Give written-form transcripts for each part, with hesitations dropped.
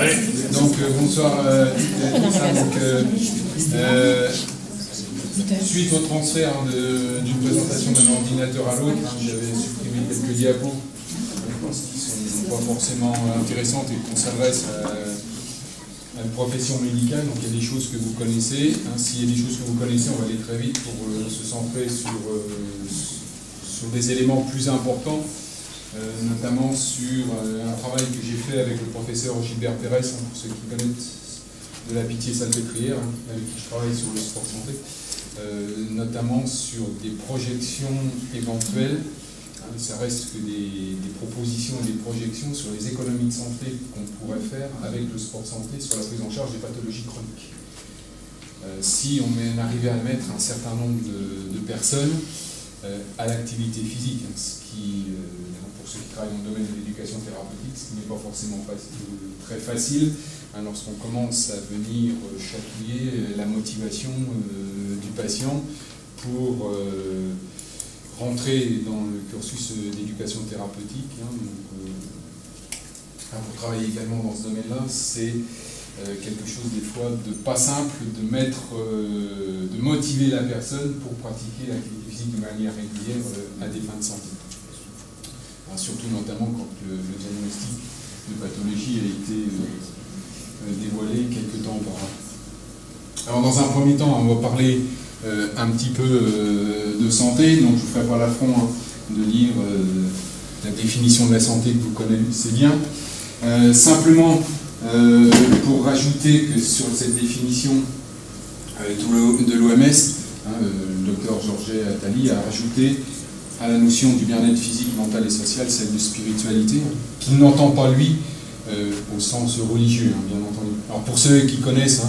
Ouais. Donc bonsoir à tous. Suite au transfert d'une présentation d'un ordinateur à l'autre, j'avais supprimé quelques diapos qui ne sont pas forcément intéressantes et qu'on s'adresse à une profession médicale. Donc il y a des choses que vous connaissez. S'il y a des choses que vous connaissez, on va aller très vite pour se centrer sur des éléments plus importants. Notamment sur un travail que j'ai fait avec le professeur Gilbert Pérez, pour ceux qui connaissent de la Pitié-Salpêtrière, avec qui je travaille sur le sport santé, notamment sur des projections éventuelles. Ça reste que des propositions et des projections sur les économies de santé qu'on pourrait faire avec le sport santé sur la prise en charge des pathologies chroniques. Si on arrivait à mettre un certain nombre de personnes à l'activité physique, ce qui, pour ceux qui travaillent dans le domaine de l'éducation thérapeutique, ce qui n'est pas forcément très facile lorsqu'on commence à venir chatouiller la motivation du patient pour rentrer dans le cursus d'éducation thérapeutique. Pour travailler également dans ce domaine-là, c'est quelque chose des fois de pas simple de motiver la personne pour pratiquer l'activité physique de manière régulière à des fins de santé. Surtout notamment quand le diagnostic de pathologie a été dévoilé quelques temps auparavant. Alors dans un premier temps, on va parler un petit peu de santé, donc je ne vous ferai pas l'affront de lire la définition de la santé que vous connaissez bien. Simplement, pour rajouter que sur cette définition de l'OMS, le docteur Georges Attali a rajouté à la notion du bien-être physique, mental et social celle de spiritualité, qu'il n'entend pas lui au sens religieux, bien entendu. Alors pour ceux qui connaissent,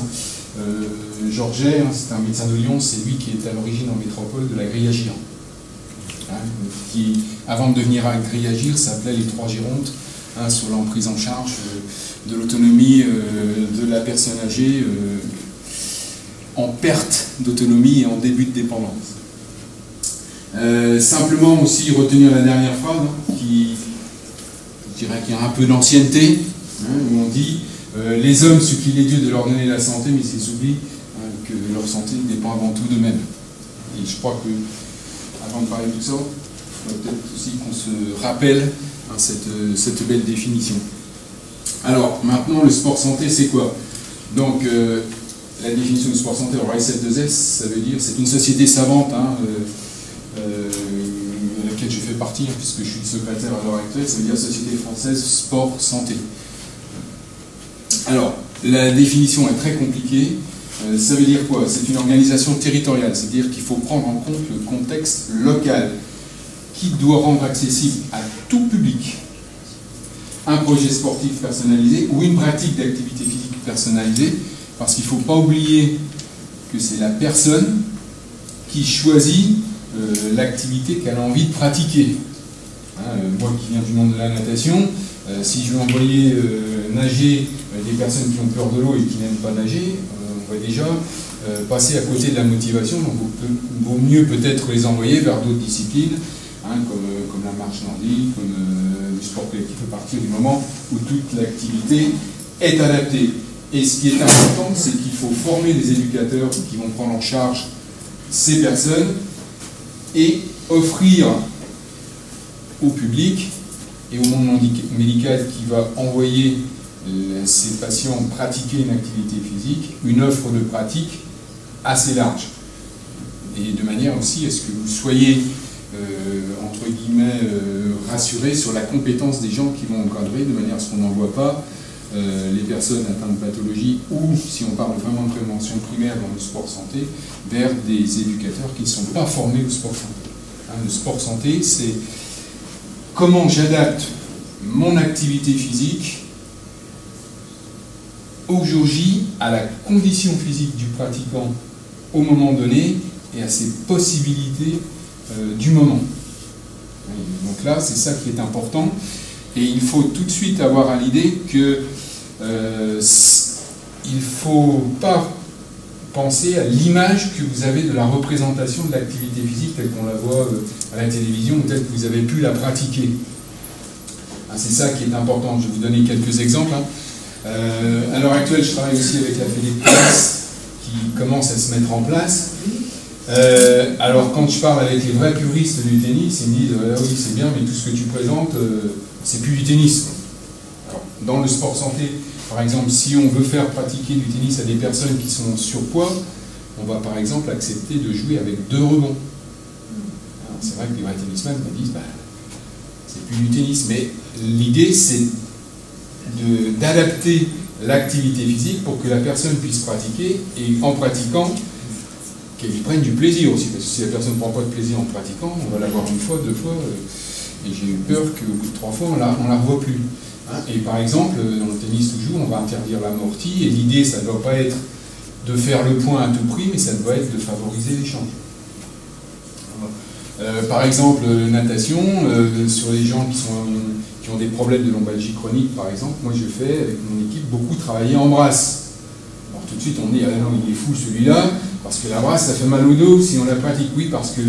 Georges, c'est un médecin de Lyon, c'est lui qui est à l'origine en métropole de la grille Agir, qui, avant de devenir à grille Agir, s'appelait les Trois Gérontes, sur l'emprise en charge de l'autonomie de la personne âgée en perte d'autonomie et en début de dépendance. Simplement aussi retenir la dernière phrase qui, je dirais qu'il y a un peu d'ancienneté, où on dit les hommes supplient les dieux de leur donner la santé, mais ils oublient que leur santé dépend avant tout d'eux-mêmes. Et je crois que, avant de parler de tout ça, il faudrait peut-être aussi qu'on se rappelle cette belle définition. Alors, maintenant, le sport santé, c'est quoi? Donc, la définition du sport santé, alors SF2S, ça veut dire, c'est une société savante, de laquelle je fais partie, puisque je suis le secrétaire à l'heure actuelle, ça veut dire Société Française Sport Santé. Alors, la définition est très compliquée. Ça veut dire quoi? C'est une organisation territoriale, c'est-à-dire qu'il faut prendre en compte le contexte local, qui doit rendre accessible à tout public un projet sportif personnalisé ou une pratique d'activité physique personnalisée, parce qu'il ne faut pas oublier que c'est la personne qui choisit l'activité qu'elle a envie de pratiquer. Moi qui viens du monde de la natation, si je veux envoyer nager des personnes qui ont peur de l'eau et qui n'aiment pas nager, on va déjà passer à côté de la motivation, donc il vaut mieux peut-être les envoyer vers d'autres disciplines, comme la marche nordique, comme du sport collectif, à partir du moment où toute l'activité est adaptée. Et ce qui est important, c'est qu'il faut former des éducateurs qui vont prendre en charge ces personnes et offrir au public et au monde médical qui va envoyer ces patients pratiquer une activité physique, une offre de pratique assez large. Et de manière aussi à ce que vous soyez entre guillemets rassurés sur la compétence des gens qui vont encadrer, de manière à ce qu'on n'envoie pas les personnes atteintes de pathologie ou, si on parle vraiment de prévention primaire dans le sport santé, vers des éducateurs qui ne sont pas formés au sport santé. Le sport santé, c'est comment j'adapte mon activité physique au jour J, à la condition physique du pratiquant au moment donné et à ses possibilités du moment. Donc là, c'est ça qui est important. Et il faut tout de suite avoir à l'idée que il ne faut pas penser à l'image que vous avez de la représentation de l'activité physique telle qu'on la voit à la télévision ou telle que vous avez pu la pratiquer. C'est ça qui est important. Je vais vous donner quelques exemples. À l'heure actuelle, je travaille aussi avec la Fédé de tennis qui commence à se mettre en place. Alors quand je parle avec les vrais puristes du tennis, ils me disent ah oui c'est bien mais tout ce que tu présentes c'est plus du tennis. Alors, dans le sport santé, par exemple, si on veut faire pratiquer du tennis à des personnes qui sont en surpoids, on va par exemple accepter de jouer avec 2 rebonds. C'est vrai que les vrais tennisman me disent bah, c'est plus du tennis, mais l'idée c'est d'adapter l'activité physique pour que la personne puisse pratiquer et en pratiquant qu'elle prenne du plaisir aussi, parce que si la personne ne prend pas de plaisir en pratiquant, on va la voir 1 fois, 2 fois, et j'ai eu peur qu'au bout de 3 fois, on la revoit plus. Et par exemple, dans le tennis toujours, on va interdire l'amorti, et l'idée, ça ne doit pas être de faire le point à tout prix, mais ça doit être de favoriser l'échange. Par exemple, natation, sur les gens qui ont des problèmes de lombalgie chronique, par exemple, moi je fais avec mon équipe beaucoup travailler en brasse. Alors tout de suite on dit, ah non, il est fou celui-là, parce que la brasse ça fait mal au dos si on la pratique. Oui, parce que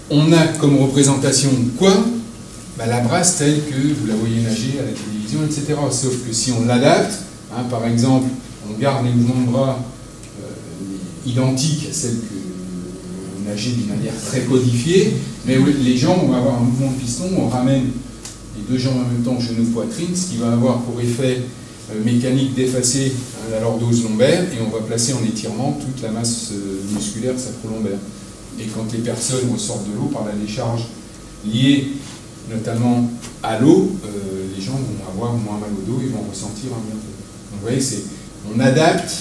on a comme représentation quoi? Bah, la brasse telle que vous la voyez nager à la télévision, etc. Sauf que si on l'adapte, hein, par exemple, on garde les mouvements de bras identiques à celles que nager d'une manière très codifiée, mais les jambes, on va avoir un mouvement de piston, on ramène les 2 jambes en même temps, genou, poitrine, ce qui va avoir pour effet mécanique d'effacer la lordose lombaire, et on va placer en étirement toute la masse musculaire sacro-lombaire. Et quand les personnes ressortent de l'eau par la décharge liée notamment à l'eau, les gens vont avoir moins mal au dos, ils vont ressentir un bien. Donc vous voyez, on adapte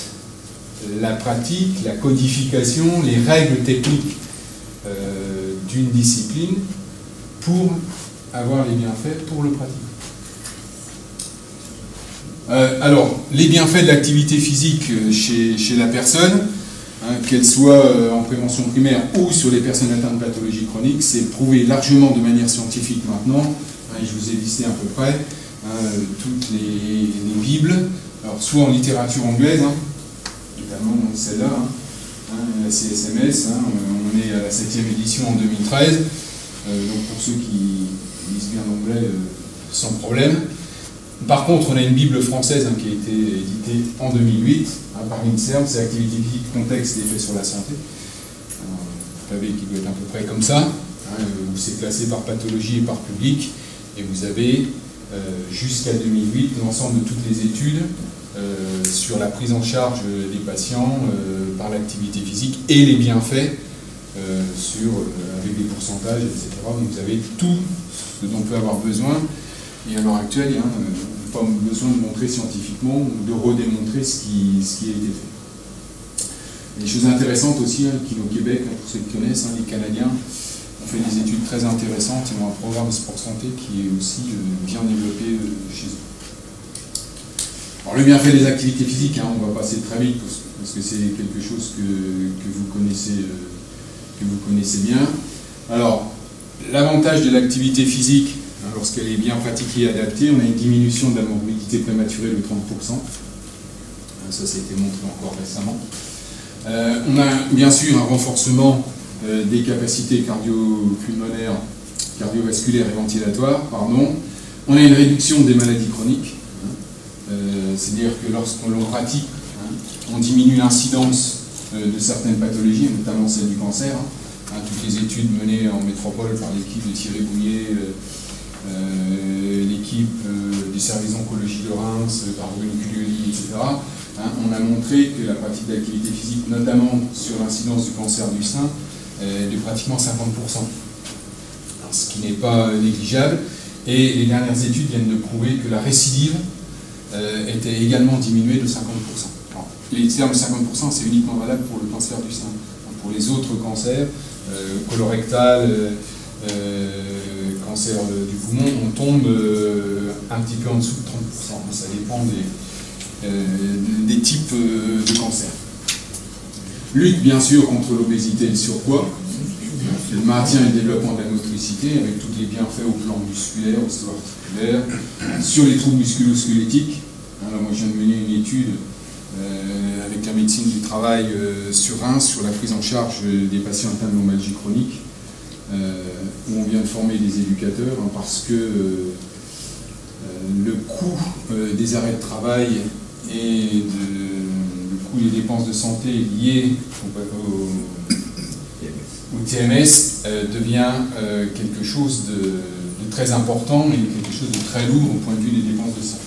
la pratique, la codification, les règles techniques d'une discipline pour avoir les bienfaits pour le pratiquant. Alors, les bienfaits de l'activité physique chez la personne, hein, qu'elle soit en prévention primaire ou sur les personnes atteintes de pathologies chroniques, c'est prouvé largement de manière scientifique maintenant. Hein, je vous ai listé à peu près toutes les bibles, alors soit en littérature anglaise, hein, notamment celle-là, la CSMS, on est à la 7e édition en 2013, donc pour ceux qui lisent bien l'anglais, sans problème. Par contre, on a une Bible française qui a été éditée en 2008 par l'INSERM, c'est Activité physique, contexte et effets sur la santé. Vous savez qu'il doit être à peu près comme ça, où c'est classé par pathologie et par public, et vous avez jusqu'à 2008 l'ensemble de toutes les études sur la prise en charge des patients par l'activité physique et les bienfaits avec des pourcentages, etc. Donc vous avez tout ce dont on peut avoir besoin. Et à l'heure actuelle, il n'y a pas besoin de montrer scientifiquement ou de redémontrer ce qui a été fait. Des choses intéressantes aussi, qui au Québec, pour ceux qui connaissent, les Canadiens ont fait des études très intéressantes. Ils ont un programme de sport santé qui est aussi bien développé chez eux. Alors le bienfait des activités physiques, on va passer très vite parce que c'est quelque chose que vous connaissez bien. Alors, l'avantage de l'activité physique, lorsqu'elle est bien pratiquée et adaptée, on a une diminution de la morbidité prématurée de 30%. Ça a été montré encore récemment. On a bien sûr un renforcement des capacités cardio-pulmonaires, cardiovasculaires et ventilatoires. Pardon. On a une réduction des maladies chroniques. C'est-à-dire que lorsqu'on le pratique, on diminue l'incidence de certaines pathologies, notamment celle du cancer. Toutes les études menées en métropole par l'équipe de Thierry Bouillet, l'équipe du service d'oncologie de Reims, par Bruno Culioli, etc. On a montré que la pratique d'activité physique, notamment sur l'incidence du cancer du sein, est de pratiquement 50%. Ce qui n'est pas négligeable. Et les dernières études viennent de prouver que la récidive était également diminuée de 50%. Alors, les termes 50%, c'est uniquement valable pour le cancer du sein. Pour les autres cancers, colorectal, cancer du poumon, on tombe un petit peu en dessous de 30%. Ça dépend des types de cancers. Lutte bien sûr contre l'obésité et le surpoids, le maintien et le développement de la motricité avec tous les bienfaits au plan musculaire, osteoarticulaire, sur les troubles musculo-squelettiques. Alors moi je viens de mener une étude avec la médecine du travail sur Reims, sur la prise en charge des patients atteints de lombalgie chronique, où on vient de former des éducateurs, parce que le coût des arrêts de travail et le coût des dépenses de santé liées au TMS devient quelque chose de très important et quelque chose de très lourd au point de vue des dépenses de santé.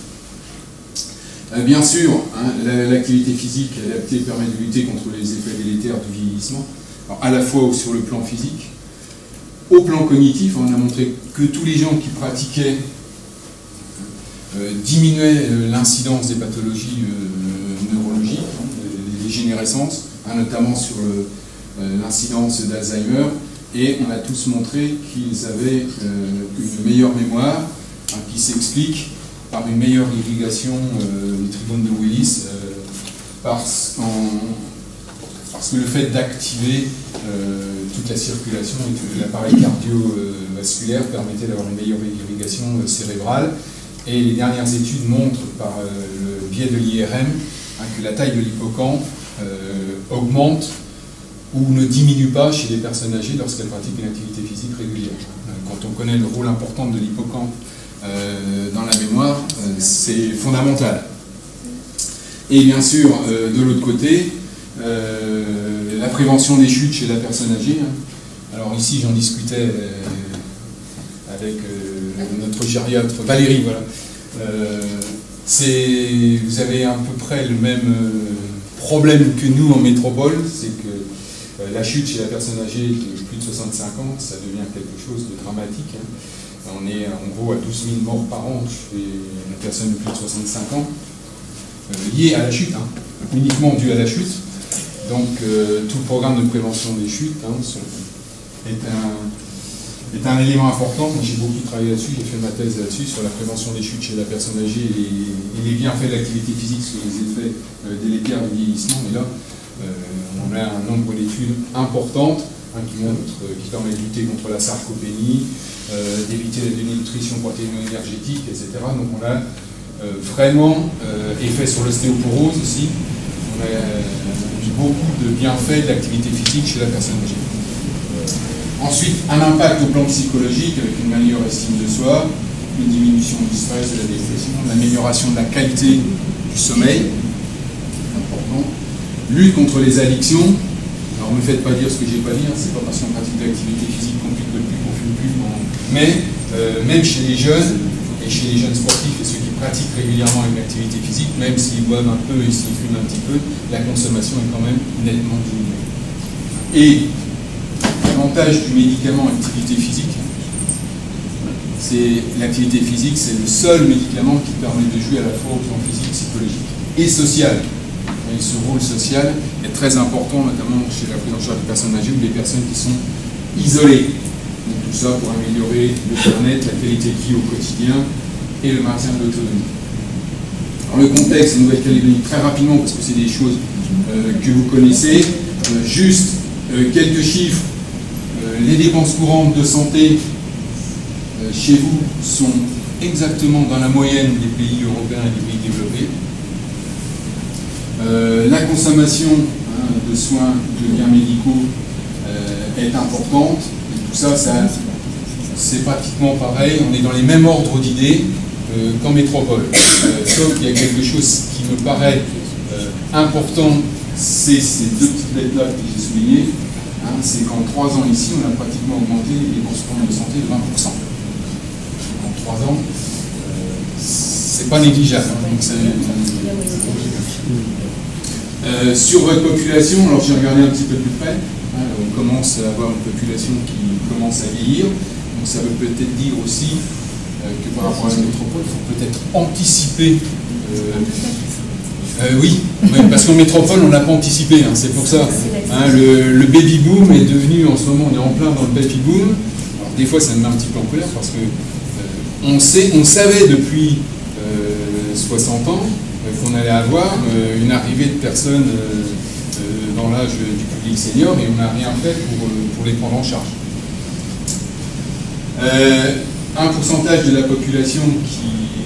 Bien sûr, hein, l'activité physique adaptée permet de lutter contre les effets délétères du vieillissement, alors, à la fois sur le plan physique. Au plan cognitif, on a montré que tous les gens qui pratiquaient diminuaient l'incidence des pathologies neurologiques, des dégénérescences, hein, notamment sur l'incidence d'Alzheimer, et on a tous montré qu'ils avaient une meilleure mémoire, hein, qui s'explique par une meilleure irrigation du trigone de Willis, parce que le fait d'activer toute la circulation et l'appareil cardiovasculaire permettait d'avoir une meilleure irrigation cérébrale. Et les dernières études montrent, par le biais de l'IRM, hein, que la taille de l'hippocampe augmente ou ne diminue pas chez les personnes âgées lorsqu'elles pratiquent une activité physique régulière. Quand on connaît le rôle important de l'hippocampe dans la mémoire, c'est fondamental. Et bien sûr, de l'autre côté, la prévention des chutes chez la personne âgée. Alors ici, j'en discutais avec notre gériatre Valérie. Voilà. Vous avez à peu près le même problème que nous en métropole, c'est que la chute chez la personne âgée de plus de 65 ans, ça devient quelque chose de dramatique. On est en gros à 12 000 morts par an chez les personnes de plus de 65 ans, liées à la chute, hein, uniquement dues à la chute. Donc tout le programme de prévention des chutes est un élément important. Moi, j'ai beaucoup travaillé là-dessus, j'ai fait ma thèse là-dessus, sur la prévention des chutes chez la personne âgée et les bienfaits de l'activité physique sur les effets délétères du vieillissement. Et là, on a un nombre d'études importantes, hein, qui permettent de lutter contre la sarcopénie, d'éviter la dénutrition protéino-énergétique, etc. Donc on a vraiment effet sur l'ostéoporose aussi. On a beaucoup de bienfaits de l'activité physique chez la personne âgée. Ensuite, un impact au plan psychologique avec une meilleure estime de soi, une diminution du stress, de la dépression, l'amélioration de la qualité du sommeil, important. Lutte contre les addictions. Alors, ne me faites pas dire ce que j'ai pas dit, hein, c'est pas parce qu'on pratique de l'activité physique qu'on pique plus, qu'on fume plus. Mais même chez les jeunes, et chez les jeunes sportifs et ceux qui pratiquent régulièrement une activité physique, même s'ils boivent un peu et s'ils fument un petit peu, la consommation est quand même nettement diminuée. Et l'avantage du médicament activité physique, c'est l'activité physique, c'est le seul médicament qui permet de jouer à la fois au plan physique, psychologique et social. Et ce rôle social est très important, notamment chez la prise en charge des personnes âgées ou des personnes qui sont isolées. Donc, tout ça pour améliorer le bien-être, la qualité de vie au quotidien et le maintien de l'autonomie. Alors, le contexte de Nouvelle-Calédonie, très rapidement, parce que c'est des choses que vous connaissez, juste quelques chiffres. Les dépenses courantes de santé chez vous sont exactement dans la moyenne des pays européens et des pays développés. La consommation de soins, de biens médicaux est importante. Et tout ça, c'est pratiquement pareil. On est dans les mêmes ordres d'idées qu'en métropole. Sauf qu'il y a quelque chose qui me paraît important, c'est ces deux petites lettres-là que j'ai soulignées. C'est qu'en 3 ans ici, on a pratiquement augmenté les dépenses courantes de santé de 20%. En 3 ans, c'est pas négligeable. Donc sur votre population, alors j'ai regardé un petit peu plus près, on commence à avoir une population qui commence à vieillir, donc ça veut peut-être dire aussi que par rapport à la métropole, il faut peut-être anticiper. Oui, parce qu'en métropole, on n'a pas anticipé, hein, c'est pour ça. Le baby boom est devenu, en ce moment, on est en plein dans le baby boom. Alors, des fois, ça me met un petit peu en colère parce que on savait depuis 60 ans qu'on allait avoir une arrivée de personnes dans l'âge du public senior et on n'a rien fait pour les prendre en charge. Un pourcentage de la population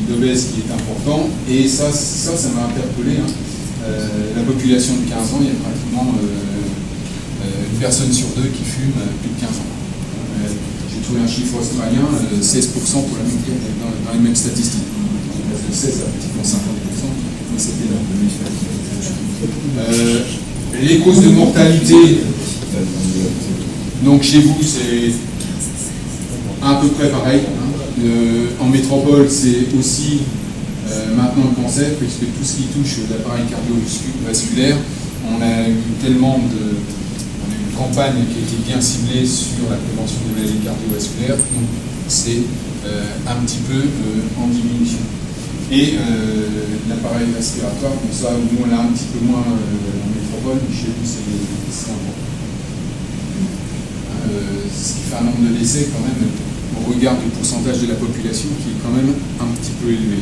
d'obèses qui est important, et ça m'a interpellé. La population de 15 ans, il y a pratiquement une personne sur deux qui fume plus de 15 ans. J'ai j'ai trouvé un chiffre australien, 16% pour la mutuelle dans les mêmes statistiques. On passe de 16 à pratiquement 50%, mais c'était là. Les causes de mortalité, donc chez vous, c'est à peu près pareil. Hein. En métropole, c'est aussi maintenant le cancer, puisque tout ce qui touche l'appareil cardiovasculaire, on a eu tellement de... une campagne qui a été bien ciblée sur la prévention des maladies cardiovasculaires, donc c'est un petit peu en diminution. Et l'appareil respiratoire, bon ça, nous on l'a un petit peu moins en métropole, mais chez vous c'est important. Ce qui fait un nombre de décès quand même, au regard du pourcentage de la population qui est quand même un petit peu élevé.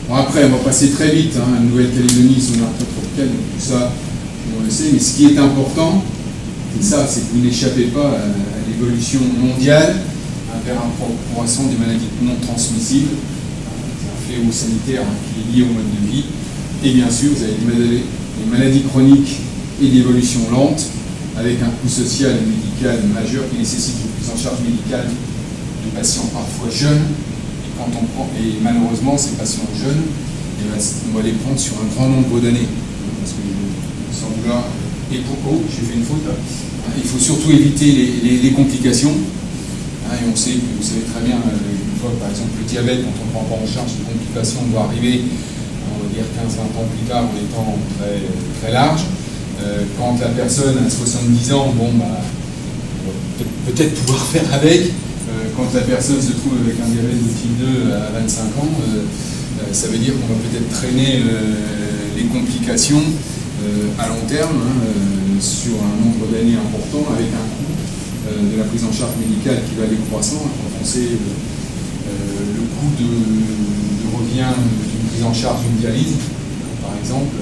Bon après, on va passer très vite, hein, Nouvelle-Calédonie, son arbre tropical, donc tout ça, on le sait, mais ce qui est important, c'est ça, c'est que vous n'échappez pas à l'évolution mondiale vers un croissant des maladies non transmissibles, c'est un fléau sanitaire qui est lié au mode de vie, et bien sûr, vous avez les maladies chroniques et d'évolution lente, avec un coût social et médical majeur qui nécessite une prise en charge médicale de patients parfois jeunes, et malheureusement, ces patients jeunes, on va les prendre sur un grand nombre d'années. Parce que, sans vouloir, et pourquoi j'ai fait une faute là. Il faut surtout éviter les complications. Et on sait que, vous savez très bien, une fois, par exemple, le diabète, quand on ne prend pas en charge, les complications doivent arriver, on va dire 15-20 ans plus tard, en étant très, très large. Quand la personne a 70 ans, bon, bah, peut-être pouvoir faire avec. Quand la personne se trouve avec un diabète de type 2 à 25 ans, ça veut dire qu'on va peut-être traîner les complications à long terme, hein, sur un nombre d'années important, avec un coût de la prise en charge médicale qui va aller croissant. Quand on sait le coût de revient d'une prise en charge d'une dialyse, par exemple,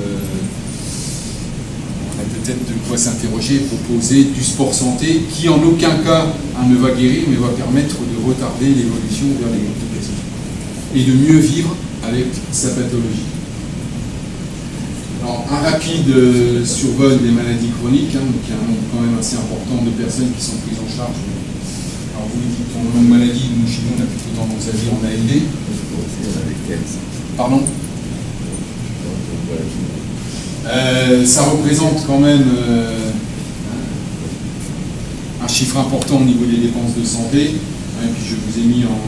on a peut-être de quoi s'interroger et proposer du sport santé qui en aucun cas ne va guérir, mais va permettre de retarder l'évolution vers les complications et de mieux vivre avec sa pathologie. Alors, un rapide survol des maladies chroniques, hein, donc il y a un nombre quand même assez important de personnes qui sont prises en charge. Alors vous dites en nom de maladie, nous chez nous on a plutôt tendance à dire en ALD. Pardon? Ça représente quand même un chiffre important au niveau des dépenses de santé, hein, et puis je vous ai mis en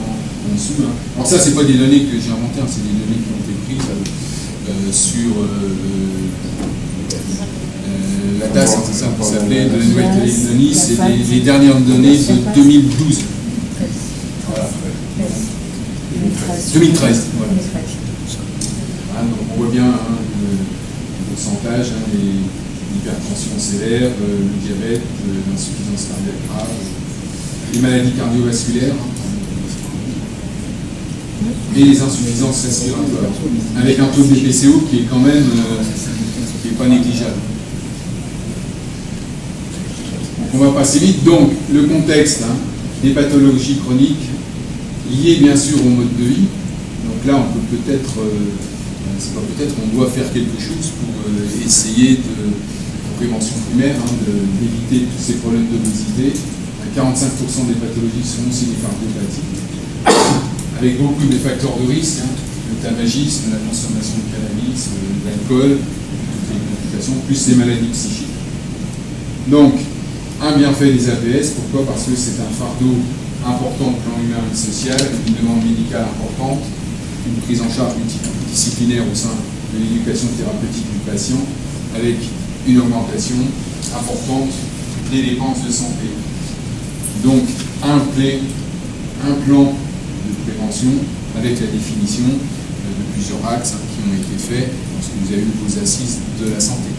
dessous. Hein. Alors ça, c'est pas des données que j'ai inventées, hein, c'est des données qui ont été prises sur la TAS, c'est ça qui s'appelait, de Nouvelle-Calédonie, c'est les dernières données de 2012. Voilà. 2013. Voilà. Ah, donc on voit bien, hein, le pourcentage, hein, l'hypertension sévère, le diabète, l'insuffisance cardiaque grave, les maladies cardiovasculaires, et les insuffisances respiratoires, avec un taux de BPCO qui est quand même qui est pas négligeable. Donc on va passer vite. Donc le contexte, hein, des pathologies chroniques liées bien sûr au mode de vie. Donc là on peut peut-être, c'est pas peut-être, on doit faire quelque chose pour essayer de prévention primaire, hein, d'éviter tous ces problèmes d'obésité. 45% des pathologies sont aussi des cardiopathies, avec beaucoup de facteurs de risque, hein, le tabagisme, la consommation de cannabis, de l'alcool, les complications, plus les maladies psychiques. Donc, un bienfait des APS, pourquoi? Parce que c'est un fardeau important au plan humain et social, une demande médicale importante, une prise en charge multidisciplinaire au sein de l'éducation thérapeutique du patient, avec une augmentation importante des dépenses de santé. Donc, un plan de prévention avec la définition de plusieurs axes, hein, qui ont été faits lorsque vous avez eu vos assises de la santé.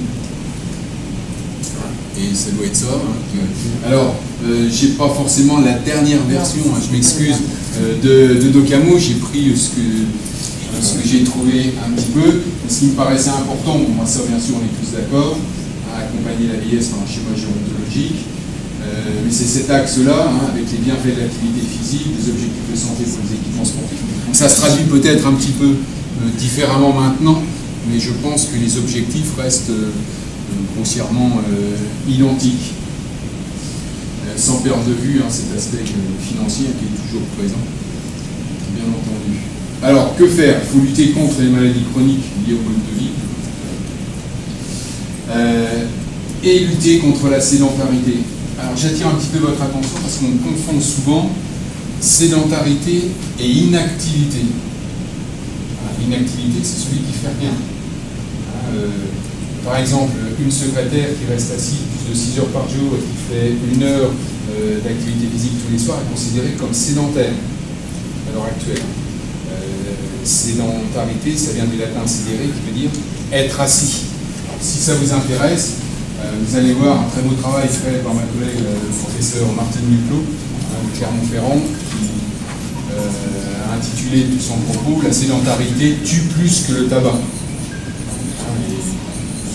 Et ça doit être ça. Hein. Alors, j'ai pas forcément la dernière version, hein, je m'excuse, de Docamo, j'ai pris ce que j'ai trouvé un petit peu. Ce qui me paraissait important, bon, moi ça bien sûr on est tous d'accord, à accompagner la vieillesse par un schéma gérontologique. Mais c'est cet axe-là, hein, avec les bienfaits de l'activité physique, des objectifs de santé pour les équipements sportifs. Donc ça se traduit peut-être un petit peu différemment maintenant, mais je pense que les objectifs restent grossièrement identiques. sans perdre de vue cet aspect financier qui est toujours présent, bien entendu. Alors, que faire? Il faut lutter contre les maladies chroniques liées au mode de vie et lutter contre la sédentarité. Alors, j'attire un petit peu votre attention parce qu'on confond souvent sédentarité et inactivité. Inactivité, c'est celui qui fait rien. Par exemple, une secrétaire qui reste assise plus de 6 heures par jour et qui fait 1 heure d'activité physique tous les soirs est considérée comme sédentaire à l'heure actuelle. Sédentarité, ça vient du latin sédere, qui veut dire être assis. Alors, si ça vous intéresse, vous allez voir un très beau travail fait par ma collègue, le professeur Martine Duclos, de Clermont-Ferrand, qui a intitulé tout son propos « La sédentarité tue plus que le tabac ».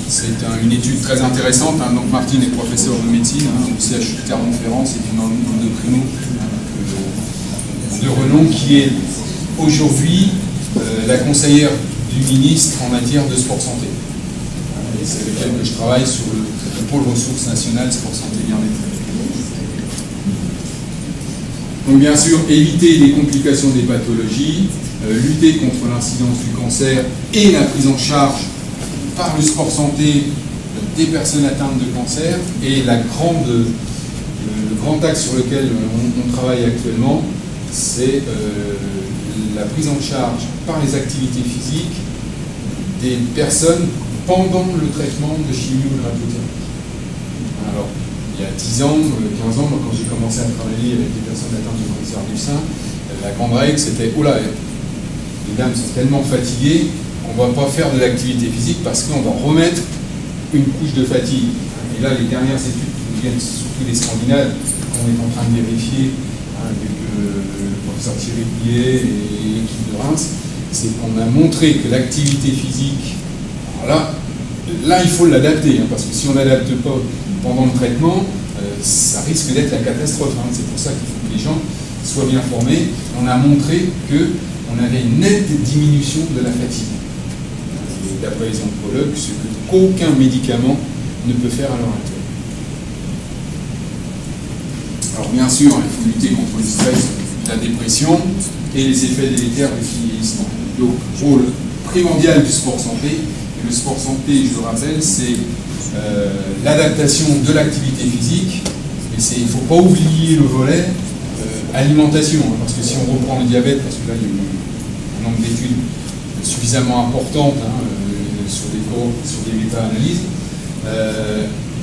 C'est une étude très intéressante. Donc Martine est professeur de médecine au CHU de Clermont-Ferrand, c'est une endocrino de renom qui est aujourd'hui la conseillère du ministre en matière de sport santé. Et c'est avec elle que je travaille sur le pôle ressources nationales sport santé bien-être. Donc bien sûr, éviter les complications des pathologies, lutter contre l'incidence du cancer et la prise en charge par le sport santé des personnes atteintes de cancer. Et le grand axe sur lequel on travaille actuellement, c'est la prise en charge par les activités physiques des personnes pendant le traitement de chimio-radiothérapie. Alors, il y a 10 ans, 15 ans, quand j'ai commencé à travailler avec des personnes atteintes de cancer du sein, la grande règle c'était « Oula, les dames sont tellement fatiguées, on ne va pas faire de l'activité physique parce qu'on va remettre une couche de fatigue. » Et là, les dernières études qui nous viennent, surtout des Scandinaves, qu'on est en train de vérifier, avec le professeur Thierry Pouillet et l'équipe de Reims, c'est qu'on a montré que l'activité physique, alors là, il faut l'adapter, parce que si on n'adapte pas pendant le traitement, ça risque d'être la catastrophe. C'est pour ça qu'il faut que les gens soient bien formés. On a montré qu'on avait une nette diminution de la fatigue. D'après les oncologues, ce qu'aucun médicament ne peut faire à l'heure actuelle. Alors bien sûr, il faut lutter contre le stress, la dépression et les effets délétères du vieillissement. Donc, rôle primordial du sport santé. Et le sport santé, je le rappelle, c'est l'adaptation de l'activité physique. Mais il ne faut pas oublier le volet alimentation, parce que si on reprend le diabète, parce que là il y a eu un nombre d'études suffisamment importantes sur des méta-analyses,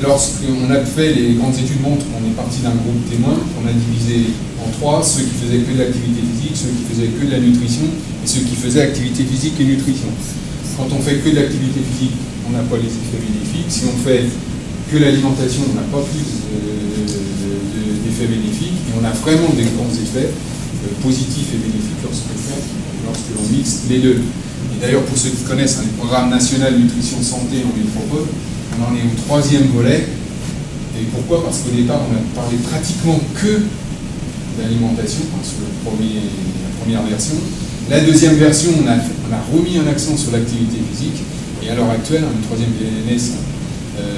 lorsqu'on a fait les grandes études montrent qu'on est parti d'un groupe témoin, qu'on a divisé en 3, ceux qui faisaient que de l'activité physique, ceux qui faisaient que de la nutrition, et ceux qui faisaient activité physique et nutrition. Quand on fait que de l'activité physique, on n'a pas les effets bénéfiques. Si on fait que l'alimentation, on n'a pas plus d'effets bénéfiques. Et on a vraiment des grands effets positifs et bénéfiques lorsque l'on mixe les deux. Et d'ailleurs, pour ceux qui connaissent le programme national nutrition santé en métropole, on en est au 3e volet. Et pourquoi? Parce qu'au départ, on a parlé pratiquement que d'alimentation, sur la première version. La deuxième version, on a remis un accent sur l'activité physique. Et à l'heure actuelle, le 3e PNS,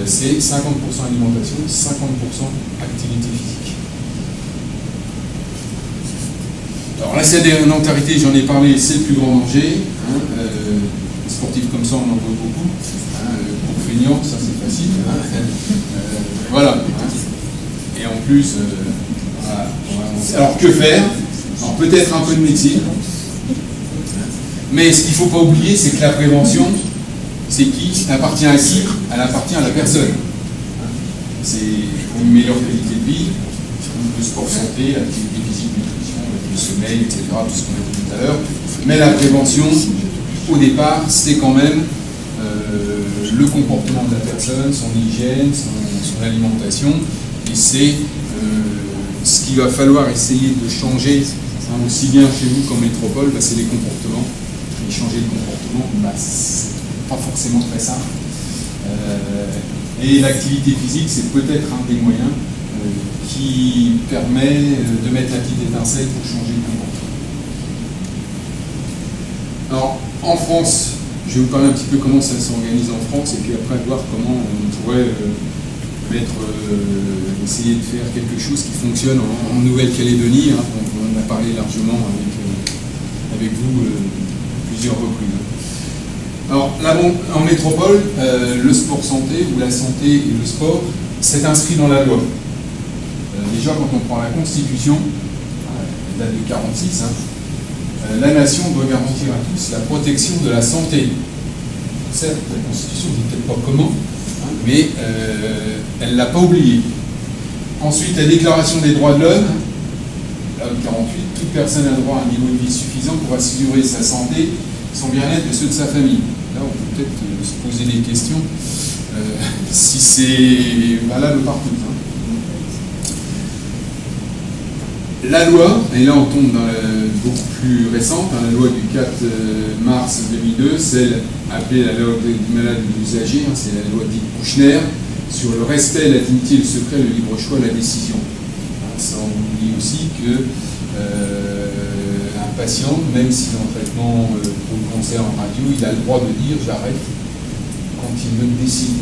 c'est 50% alimentation, 50% activité physique. Alors la sédentarité, j'en ai parlé, c'est le plus grand danger. Les sportifs comme ça, on en voit beaucoup. Pour feignant, ça c'est facile. Voilà. Et en plus, voilà. Alors que faire? Alors peut-être un peu de médecine. Mais ce qu'il ne faut pas oublier, c'est que la prévention, c'est qui? Elle appartient à qui? Elle appartient à la personne. C'est pour une meilleure qualité de vie, le sport santé, l'activité physique, nutrition, le sommeil, etc., tout ce qu'on a dit tout à l'heure. Mais la prévention, au départ, c'est quand même le comportement de la personne, son hygiène, son alimentation, et c'est ce qu'il va falloir essayer de changer, aussi bien chez vous qu'en métropole, c'est les comportements. Et changer de comportement, c'est pas forcément très simple. Et l'activité physique, c'est peut-être un des moyens qui permet de mettre la petite étincelle pour changer le comportement. Alors, en France, je vais vous parler un petit peu comment ça s'organise en France, et puis après voir comment on pourrait essayer de faire quelque chose qui fonctionne en Nouvelle-Calédonie. Hein, on en a parlé largement avec vous plusieurs reprises. Alors, en métropole, le sport santé, ou la santé et le sport, c'est inscrit dans la loi. Déjà, quand on prend la Constitution, elle date de 1946, hein, la nation doit garantir à tous la protection de la santé. Certes, la Constitution ne dit peut-être pas comment, hein, mais elle ne l'a pas oublié. Ensuite, la Déclaration des droits de l'homme, là, 48, toute personne a droit à un niveau de vie suffisant pour assurer sa santé, son bien-être et ceux de sa famille. Là, on peut peut-être se poser des questions si c'est valable partout. Hein. La loi, et là on tombe dans beaucoup plus récente, hein, la loi du 4 mars 2002, celle appelée la loi du malade et de l'usager, hein, c'est la loi dite Kouchner, sur le respect, la dignité, le secret, le libre choix, la décision. Hein, ça on oublie aussi que un patient, même s'il est en traitement pour le cancer en radio, il a le droit de dire j'arrête quand il le décide.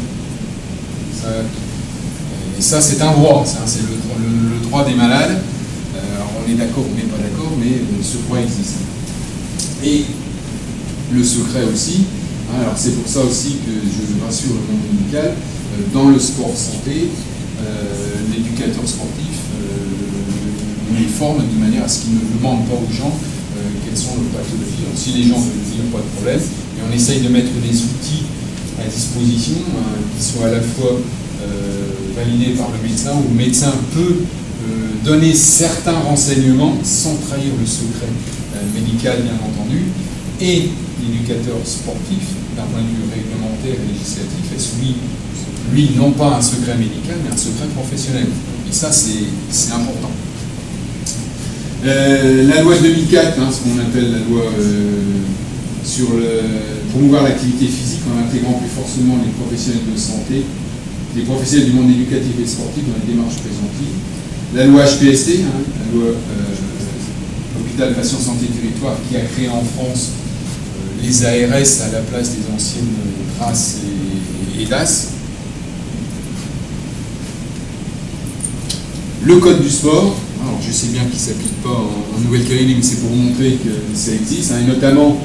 Et ça c'est un droit, c'est le droit des malades. On est d'accord, on n'est pas d'accord, mais ce droit existe. Et le secret aussi, hein, alors c'est pour ça aussi que je rassure le monde médical, dans le sport santé, l'éducateur sportif les forme de manière à ce qu'il ne demande pas aux gens quelles sont leurs pathologies. Donc, si les gens veulent dire, pas de problème, et on essaye de mettre des outils à disposition qui soient à la fois validés par le médecin, où le médecin peut donner certains renseignements sans trahir le secret médical, bien entendu, et l'éducateur sportif, d'un point de vue réglementaire et législatif, est soumis, lui, non pas à un secret médical, mais à un secret professionnel. Et ça, c'est important. La loi 2004, hein, ce qu'on appelle la loi sur promouvoir l'activité physique en intégrant plus forcément les professionnels de santé, les professionnels du monde éducatif et sportif dans les démarches préventives. La loi HPST, hein, la loi Hôpital Patient Santé Territoire, qui a créé en France les ARS à la place des anciennes RAS et DAS. Le code du sport, alors je sais bien qu'il ne s'applique pas en Nouvelle-Calédonie, mais c'est pour vous montrer que ça existe, hein, et notamment,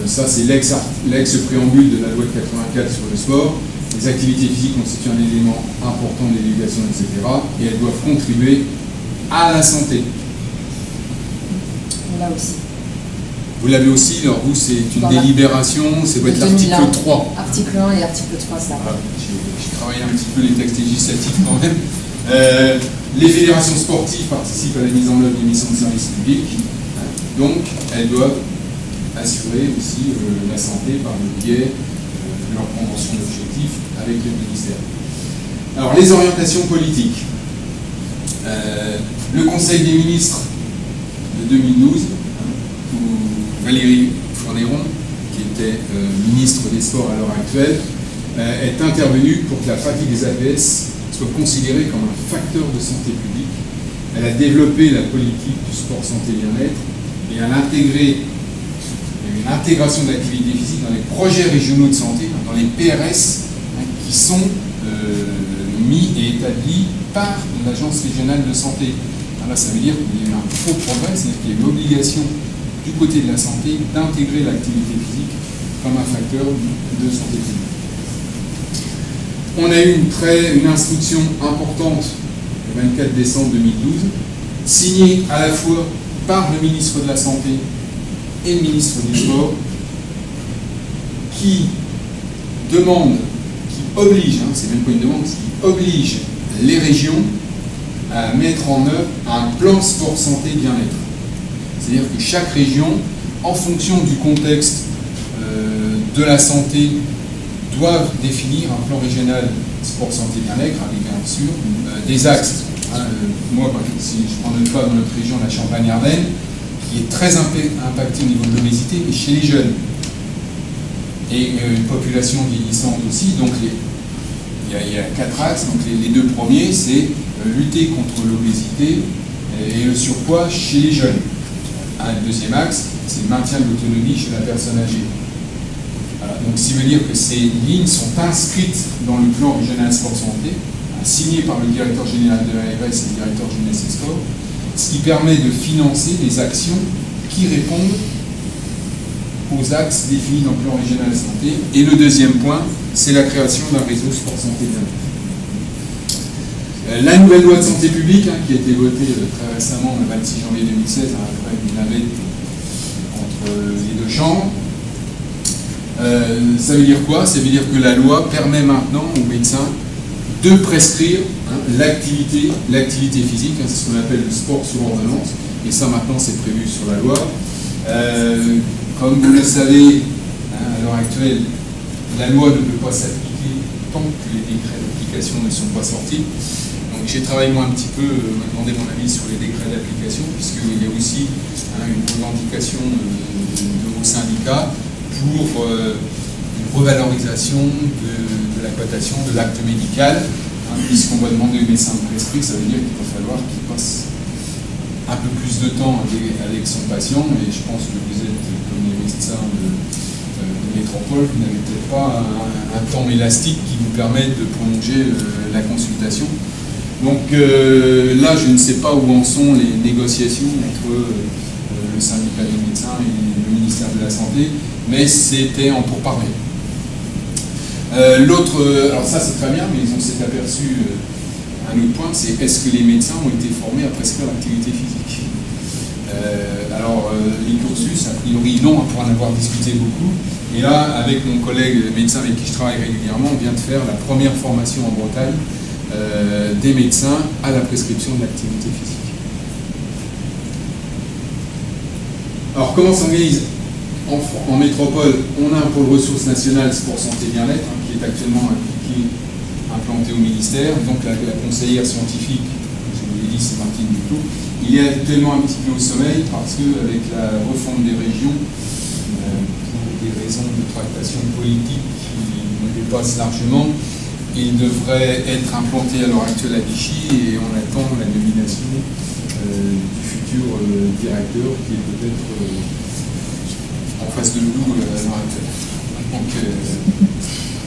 ça c'est l'ex-préambule de la loi de 84 sur le sport. Les activités physiques constituent un élément important de l'éducation, etc. Et elles doivent contribuer à la santé. Là aussi. Vous l'avez aussi, alors vous, c'est une délibération, ça doit être l'article 3. Article 1 et article 3, ça. Voilà, j'ai travaillé un petit peu les textes législatifs quand même. Les fédérations sportives participent à la mise en œuvre des missions de service public. Donc, elles doivent assurer aussi la santé par le biais de leur convention d'objectifs avec le ministère. Alors, les orientations politiques. Le Conseil des ministres de 2012, où Valérie Fournéron, qui était ministre des Sports à l'heure actuelle, est intervenue pour que la pratique des APS soit considérée comme un facteur de santé publique. Elle a développé la politique du sport santé bien-être et elle a intégré une intégration de l'activité physique dans les projets régionaux de santé, dans les PRS, qui sont mis et établis par l'Agence régionale de santé. Alors là, ça veut dire qu'il y a eu un faux progrès, c'est-à-dire qu'il y a eu l'obligation du côté de la santé d'intégrer l'activité physique comme un facteur de santé publique. On a eu une instruction importante le 24 décembre 2012, signée à la fois par le ministre de la Santé et le ministre du Sport, qui oblige, hein, c'est même pas une demande, qui oblige les régions à mettre en œuvre un plan sport santé bien-être. C'est-à-dire que chaque région, en fonction du contexte de la santé, doivent définir un plan régional sport santé bien-être avec bien sûr des axes. Moi, si je prends notre cas dans notre région, la Champagne-Ardenne, qui est très impactée au niveau de l'obésité, mais chez les jeunes. Et une population vieillissante aussi, donc il y a 4 axes. Donc les 2 premiers, c'est lutter contre l'obésité et le surpoids chez les jeunes. Le deuxième axe, c'est le maintien de l'autonomie chez la personne âgée. Voilà. Donc, ça veut dire que ces lignes sont inscrites dans le plan régional sport santé signé par le directeur général de l'ARS et le directeur jeunesse et sport, ce qui permet de financer des actions qui répondent aux axes définis dans le plan régional de santé. Et le deuxième point, c'est la création d'un réseau sport santé bien-être. La nouvelle loi de santé publique, qui a été votée très récemment, le 26 janvier 2016, après une navette entre les deux chambres, ça veut dire quoi? Ça veut dire que la loi permet maintenant aux médecins de prescrire l'activité physique, c'est ce qu'on appelle le sport sur ordonnance, et ça maintenant c'est prévu sur la loi. Comme vous le savez, à l'heure actuelle, la loi ne peut pas s'appliquer tant que les décrets d'application ne sont pas sortis. Donc j'ai travaillé moi un petit peu, m'a demandé mon avis sur les décrets d'application, puisqu'il y a aussi une revendication de vos syndicats pour une revalorisation de la cotation de l'acte médical, puisqu'on va demander aux médecins de prescrire, ça veut dire qu'il va falloir qu'ils passent un peu plus de temps avec son patient, et je pense que vous êtes, comme les médecins de métropole, vous n'avez peut-être pas un temps élastique qui vous permette de prolonger la consultation. Donc là, je ne sais pas où en sont les négociations entre le syndicat des médecins et le ministère de la Santé, mais c'était en pourparlers. Alors ça c'est très bien, mais on s'est aperçu un autre point, c'est est-ce que les médecins ont été formés à prescrire l'activité physique? Les cursus, a priori non, pour en avoir discuté beaucoup. Et là, avec mon collègue médecin avec qui je travaille régulièrement, on vient de faire la première formation en Bretagne des médecins à la prescription de l'activité physique. Alors comment s'organise en métropole? On a un pôle ressources nationales sport santé bien-être qui est actuellement implanté au ministère. Donc la conseillère scientifique, je vous l'ai dit, c'est Martine Duclos. Il est actuellement un petit peu au sommeil parce qu'avec la refonte des régions, pour des raisons de tractation politique qui me dépassent largement, il devrait être implanté à l'heure actuelle à Vichy et on attend la nomination du futur directeur qui est peut-être en face de nous à l'heure actuelle. Donc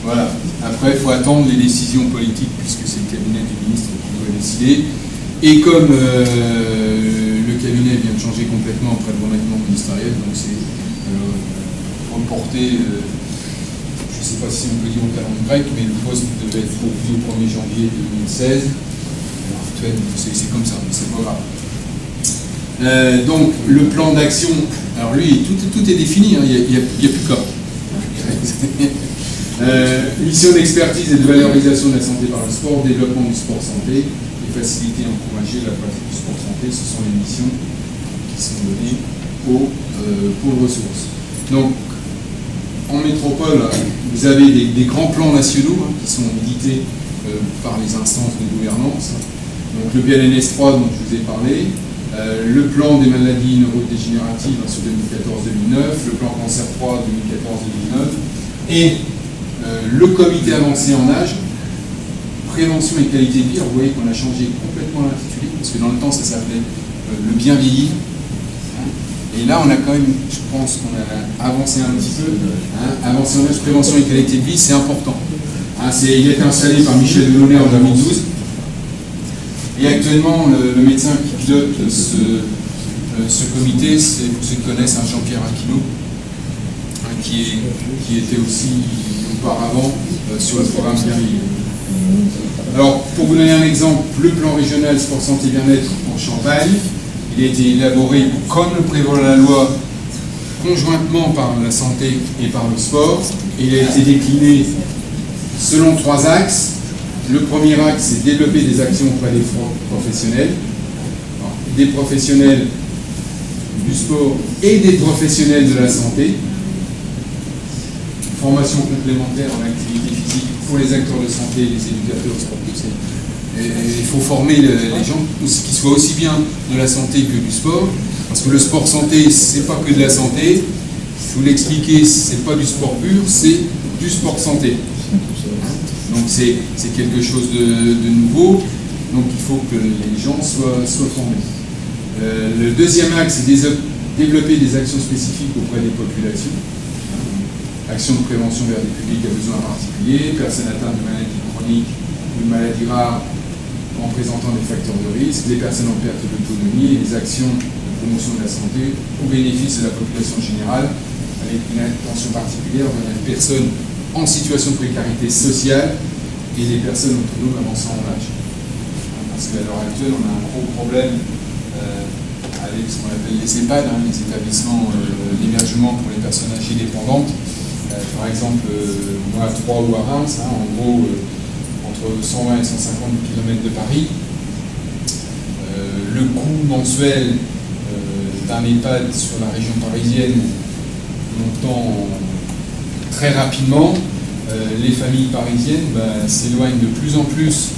voilà. Après, il faut attendre les décisions politiques puisque c'est le cabinet du ministre qui doit décider. Et comme le cabinet vient de changer complètement après le remaniement ministériel, donc c'est reporté. Je ne sais pas si on peut dire au calendrier grec, mais le poste devait être pourvu au 1er janvier 2016. C'est comme ça, mais c'est pas grave. Donc, le plan d'action, alors lui, tout est défini, il n'y a plus qu'à. Mission d'expertise et de valorisation de la santé par le sport, développement du sport santé, et faciliter et encourager la pratique du sport santé, ce sont les missions qui sont données aux pôles ressources. Donc, en métropole, vous avez des grands plans nationaux qui sont édités par les instances de gouvernance. Donc le PLNS 3 dont je vous ai parlé, le plan des maladies neurodégénératives sur 2014-2009, le plan cancer 3 2014-2019, et le comité avancé en âge, prévention et qualité de vie. Alors vous voyez qu'on a changé complètement l'intitulé, parce que dans le temps ça s'appelait le bien vieillir. Et là, on a quand même, je pense qu'on a avancé un petit peu. Avancé en âge, prévention et qualité de vie, c'est important. Il a été installé par Michel Delaunay en 2012. Et actuellement, le médecin qui pilote ce comité, c'est pour ceux qui connaissent Jean-Pierre Aquino, qui était aussi auparavant sur le programme Bien Vieillir. Alors, pour vous donner un exemple, le plan régional sport santé bien-être en Champagne, il a été élaboré, comme le prévoit la loi, conjointement par la santé et par le sport. Il a été décliné selon 3 axes. Le premier axe, c'est développer des actions auprès des professionnels. Alors, des professionnels du sport et des professionnels de la santé. Formation complémentaire en activité physique pour les acteurs de santé et les éducateurs sportifs. Il faut former les gens qui soient aussi bien de la santé que du sport, parce que le sport santé, c'est pas que de la santé. Je vous l'expliquer, c'est pas du sport pur, c'est du sport santé. Donc c'est quelque chose de nouveau. Donc il faut que les gens soient formés. Le deuxième axe, c'est développer des actions spécifiques auprès des populations. Actions de prévention vers des publics à besoins particuliers, personnes atteintes de maladies chroniques ou une maladie rare en présentant des facteurs de risque, les personnes en perte d'autonomie et les actions de promotion de la santé au bénéfice de la population générale, avec une attention particulière vers les personnes en situation de précarité sociale et les personnes autonomes avançant en âge. Parce qu'à l'heure actuelle, on a un gros problème avec ce qu'on appelle les EHPAD, les établissements d'hébergement pour les personnes âgées dépendantes. Par exemple, moi à Troyes ou à Reims, en gros, entre 120 et 150 km de Paris. Le coût mensuel d'un EHPAD sur la région parisienne montant très rapidement, les familles parisiennes s'éloignent de plus en plus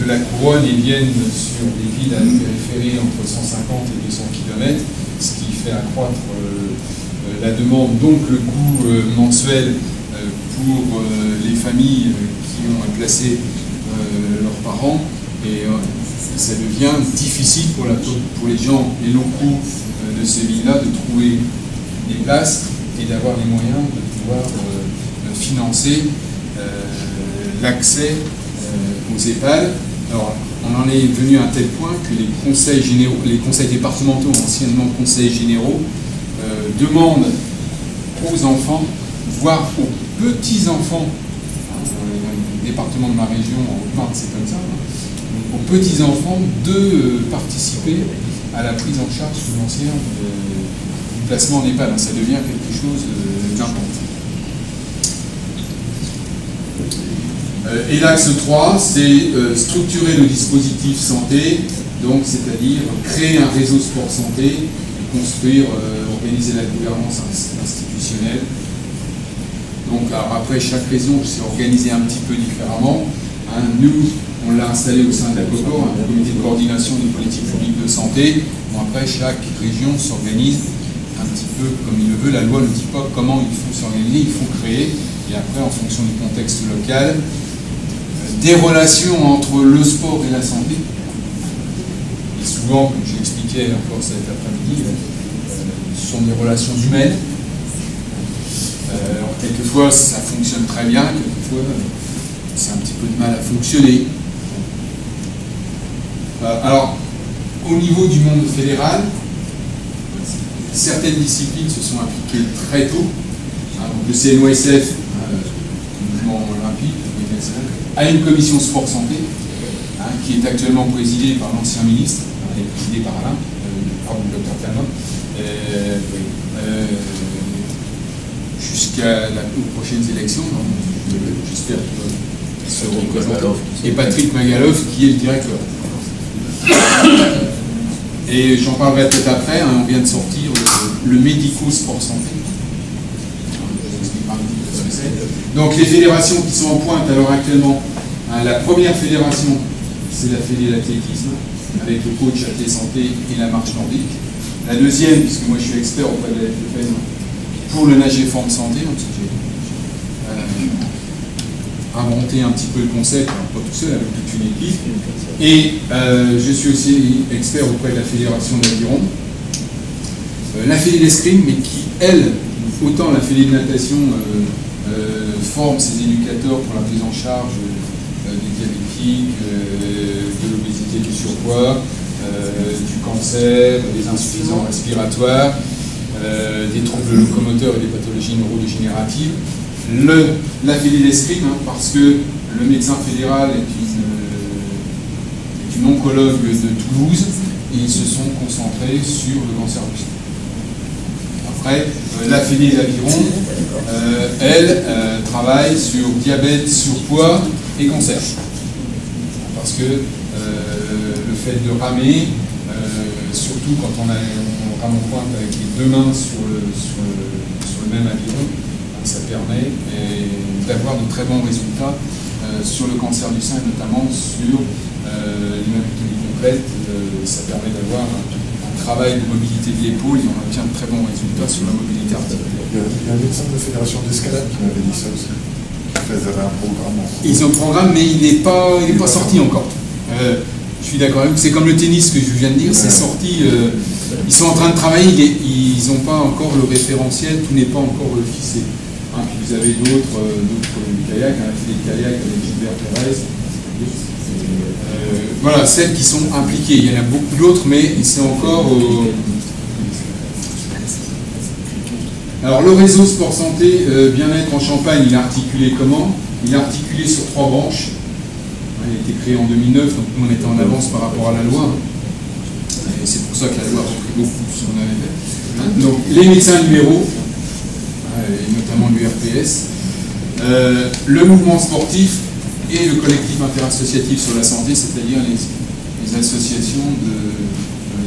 de la couronne et viennent sur des villes à la périphérie entre 150 et 200 km, ce qui fait accroître la demande, donc le coût mensuel pour les familles qui ont placé leurs parents, et ça devient difficile pour les gens, les locaux de ces villes-là, de trouver des places et d'avoir les moyens de pouvoir financer l'accès aux EHPAD. Alors, on en est venu à un tel point que les conseils généraux, les conseils départementaux, anciennement conseils généraux, demandent aux enfants, voire aux petits-enfants, dans le département de ma région, en Haute-Marne, c'est comme ça, aux petits-enfants de participer à la prise en charge financière du placement en EHPAD. Ça devient quelque chose d'important. Et l'axe 3, c'est structurer le dispositif santé, donc c'est-à-dire créer un réseau sport santé, et construire, organiser la gouvernance institutionnelle. Donc alors, après, chaque région s'est organisée un petit peu différemment. Nous, on l'a installé au sein de la COCOR, un comité de coordination des politiques publiques de santé. Bon, après, chaque région s'organise un petit peu comme il le veut. La loi ne dit pas comment il faut s'organiser, il faut créer. Et après, en fonction du contexte local, des relations entre le sport et la santé. Et souvent, comme je l'expliquais encore cet après-midi, ce sont des relations humaines. Alors, quelquefois, ça fonctionne très bien, quelquefois, c'est un petit peu de mal à fonctionner. Alors, au niveau du monde fédéral, certaines disciplines se sont appliquées très tôt. Donc, le CNOSF, le mouvement olympique, a une commission sport-santé, qui est actuellement présidée par l'ancien ministre, et présidée par Alain, le docteur Canon, jusqu'à aux prochaines élections, j'espère qu'il se représente, et Patrick Magaloff, qui est le directeur. Et j'en parlerai peut-être après, on vient de sortir le médico-sport-santé. Donc les fédérations qui sont en pointe alors actuellement, la première fédération, c'est la Fédé d'athlétisme, avec le coach Athlé Santé et la marche nordique. La deuxième, puisque moi je suis expert auprès de la FFN, pour le nager forme santé, donc j'ai inventé un petit peu le concept, pas tout seul, avec toute une équipe. Et je suis aussi expert auprès de la Fédération d'aviron, la Fédé d'escrime, mais qui, elle, autant la Fédé de natation, forme ses éducateurs pour la prise en charge des diabétiques, de l'obésité, du surpoids, du cancer, des insuffisances respiratoires, des troubles locomoteurs et des pathologies neurodégénératives. La Fédé d'escrime, parce que le médecin fédéral est une oncologue de Toulouse, et ils se sont concentrés sur le cancer du sein. Après, la Fédé d'aviron, elle, travaille sur diabète, surpoids et cancer. Parce que le fait de ramer, surtout quand on rame en pointe avec les deux mains sur le même aviron, ça permet d'avoir de très bons résultats sur le cancer du sein, et notamment sur l'hématurie complète. Ça permet d'avoir un travail de mobilité de l'épaule et on obtient de très bons résultats sur la mobilité articulaire. Il y a un médecin de la Fédération d'escalade qui m'avait dit ça aussi. Ils avaient un programme. Ils ont un programme, mais il n'est pas sorti encore. Je suis d'accord avec vous, c'est comme le tennis que je viens de dire, c'est sorti. Ils sont en train de travailler, ils n'ont pas encore le référentiel, tout n'est pas encore ficelé. Puis vous avez d'autres kayaks, la Fédé de kayak avec Gilbert Pérez. Voilà, celles qui sont impliquées. Il y en a beaucoup d'autres, mais c'est encore... Alors, le réseau Sport Santé Bien-être en Champagne, il est articulé comment? Il est articulé sur 3 branches. Il a été créé en 2009, donc nous on était en avance par rapport à la loi. Et c'est pour ça que la loi a repris beaucoup de ce qu'on avait fait. Donc, les médecins libéraux, et notamment l'URPS, le mouvement sportif et le collectif interassociatif sur la santé, c'est-à-dire les associations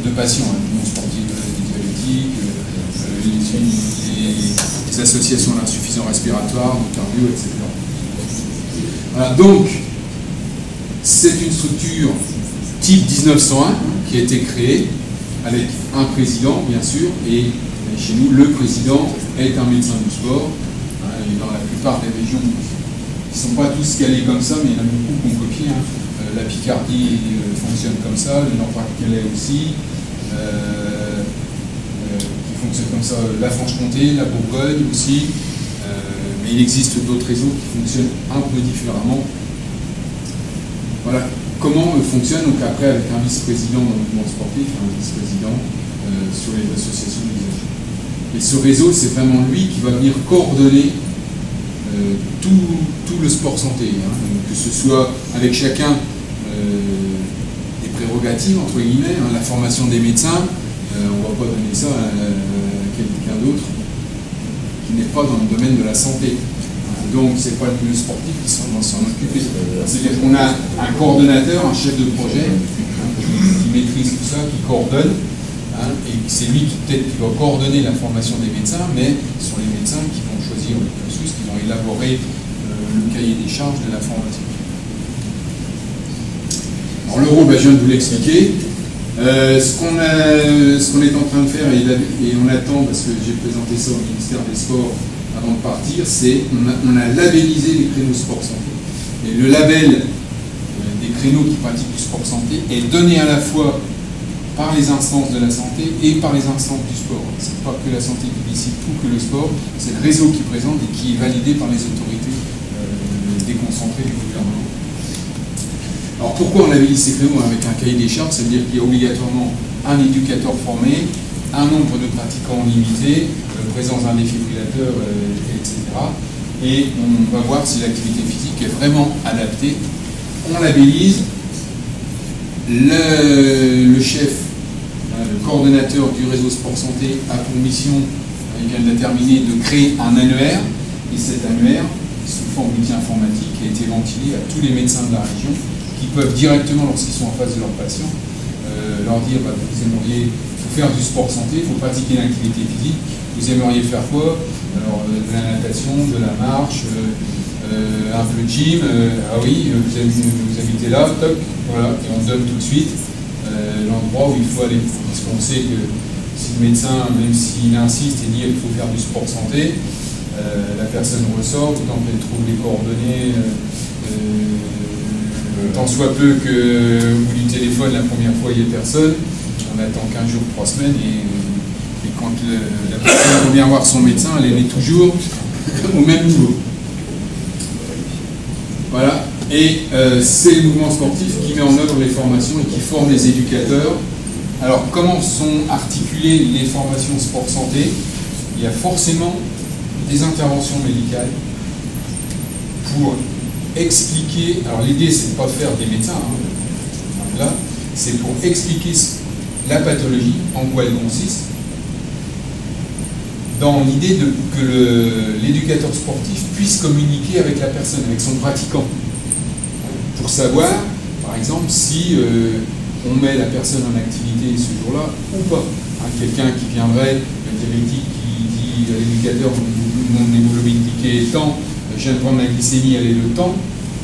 de patients, le mouvement sportif des diabétiques, les associations d'insuffisance respiratoire, de cardio, etc. Voilà, donc, c'est une structure type 1901 qui a été créée avec un président, bien sûr, et chez nous, le président est un médecin du sport. Et dans la plupart des régions, ils ne sont pas tous calés comme ça, mais il y en a beaucoup qui ont copié. La Picardie fonctionne comme ça, le Nord-Pas-de-Calais aussi, qui fonctionne comme ça, la Franche-Comté, la Bourgogne aussi. Mais il existe d'autres réseaux qui fonctionnent un peu différemment. Voilà comment fonctionne, donc après avec un vice-président dans le mouvement sportif, un vice-président sur les associations d'usagers. Et ce réseau, c'est vraiment lui qui va venir coordonner tout le sport santé, que ce soit avec chacun des prérogatives, entre guillemets, la formation des médecins, on ne va pas donner ça à quelqu'un d'autre qui n'est pas dans le domaine de la santé. Donc, ce n'est pas le milieu sportif qui va s'en occuper. C'est-à-dire qu'on a un coordonnateur, un chef de projet, qui maîtrise tout ça, qui coordonne, et c'est lui qui peut-être qui va coordonner la formation des médecins, mais ce sont les médecins qui vont choisir le cursus, qui vont élaborer le cahier des charges de la formation. Alors, le rôle, je viens de vous l'expliquer. Ce qu'on est en train de faire, et on attend, parce que j'ai présenté ça au ministère des Sports avant de partir, c'est on a labellisé les créneaux sport santé. Et le label des créneaux qui pratiquent du sport santé est donné à la fois par les instances de la santé et par les instances du sport. C'est pas que la santé qui décide tout, que le sport, c'est le réseau qui présente et qui est validé par les autorités déconcentrées du gouvernement. Alors pourquoi on labellise ces créneaux avec un cahier des charges? C'est-à-dire qu'il y a obligatoirement un éducateur formé, un nombre de pratiquants limité, présence d'un défibrillateur, etc. Et on va voir si l'activité physique est vraiment adaptée. On labellise. Le chef, le coordonnateur du réseau sport santé a pour mission, il vient de déterminer, de créer un annuaire. Et cet annuaire, sous forme d'outil informatique, a été ventilé à tous les médecins de la région qui peuvent directement, lorsqu'ils sont en face de leurs patients, leur dire vous aimeriez faire du sport santé, il faut pratiquer une activité physique, vous aimeriez faire quoi? Alors de la natation, de la marche, un peu de gym, ah oui, vous habitez là, toc, voilà, et on donne tout de suite l'endroit où il faut aller. Parce qu'on sait que si le médecin, même s'il insiste et dit qu'il faut faire du sport santé, la personne ressort, autant qu'elle trouve les coordonnées, tant soit peu que au bout du téléphone, la première fois, il n'y a personne. On attend 15 jours, 3 semaines, et quand la personne revient voir son médecin, elle est toujours au même niveau. Voilà, et c'est le mouvement sportif qui met en œuvre les formations et qui forme les éducateurs. Alors, comment sont articulées les formations sport santé? Il y a forcément des interventions médicales pour expliquer. Alors, l'idée, c'est de ne pas faire des médecins, là, c'est pour expliquer la pathologie, en quoi elle consiste, dans l'idée que l'éducateur sportif puisse communiquer avec la personne, avec son pratiquant, pour savoir, par exemple, si on met la personne en activité ce jour-là ou pas. Quelqu'un qui viendrait, le diabétique, qui dit à l'éducateur, mon hémoglobine glycée est tant, je viens de prendre la glycémie, elle est de temps,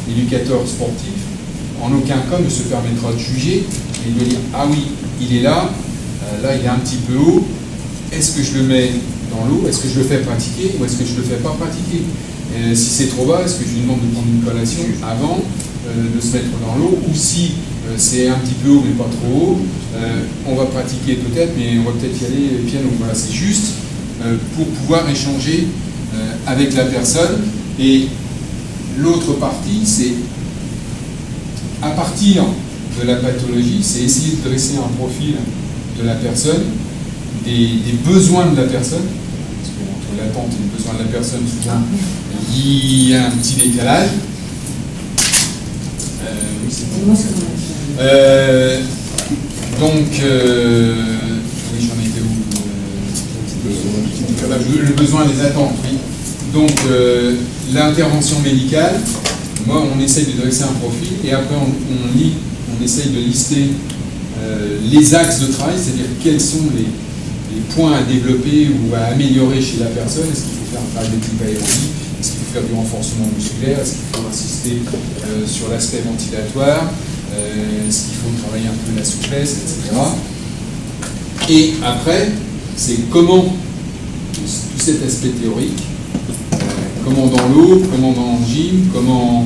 l'éducateur sportif, en aucun cas ne se permettra de juger et de dire, ah oui, il est là, là il est un petit peu haut, est-ce que je le mets dans l'eau, est-ce que je le fais pratiquer ou est-ce que je ne le fais pas pratiquer? Si c'est trop bas, est-ce que je lui demande de prendre une collation avant de se mettre dans l'eau, ou si c'est un petit peu haut mais pas trop haut, on va pratiquer peut-être, mais on va peut-être y aller piano. Voilà, c'est juste pour pouvoir échanger avec la personne. Et l'autre partie, c'est à partir de la pathologie, c'est essayer de dresser un profil de la personne, des besoins de la personne, parce qu'entre l'attente et les besoins de la personne, souvent, il y a un petit décalage. Oui, c'est bon. Oui, j'en étais où le besoin des attentes, oui. Donc, l'intervention médicale, moi, on essaye de dresser un profil, et après, on essaye de lister les axes de travail, c'est-à-dire quels sont les points à développer ou à améliorer chez la personne. Est-ce qu'il faut faire un travail de type aérobie? Est-ce qu'il faut faire du renforcement musculaire? Est-ce qu'il faut insister sur l'aspect ventilatoire? Est-ce qu'il faut travailler un peu la souplesse, etc. Et après, c'est comment tout cet aspect théorique, comment dans l'eau, comment dans le gym, comment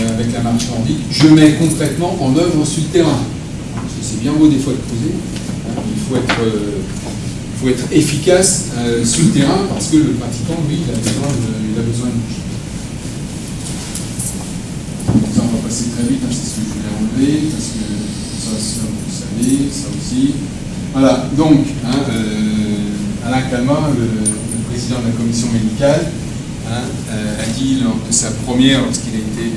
avec la marche nordique, je mets concrètement en œuvre sur le terrain. Parce que c'est bien beau des fois de poser, il faut être efficace sur le terrain, parce que le pratiquant, lui, il a besoin de bouger. Ça, on va passer très vite, c'est ce que je voulais enlever, parce que ça vous savez, ça aussi. Voilà, donc, Alain Calmat, le président de la commission médicale, a dit lors de sa première, lorsqu'il a été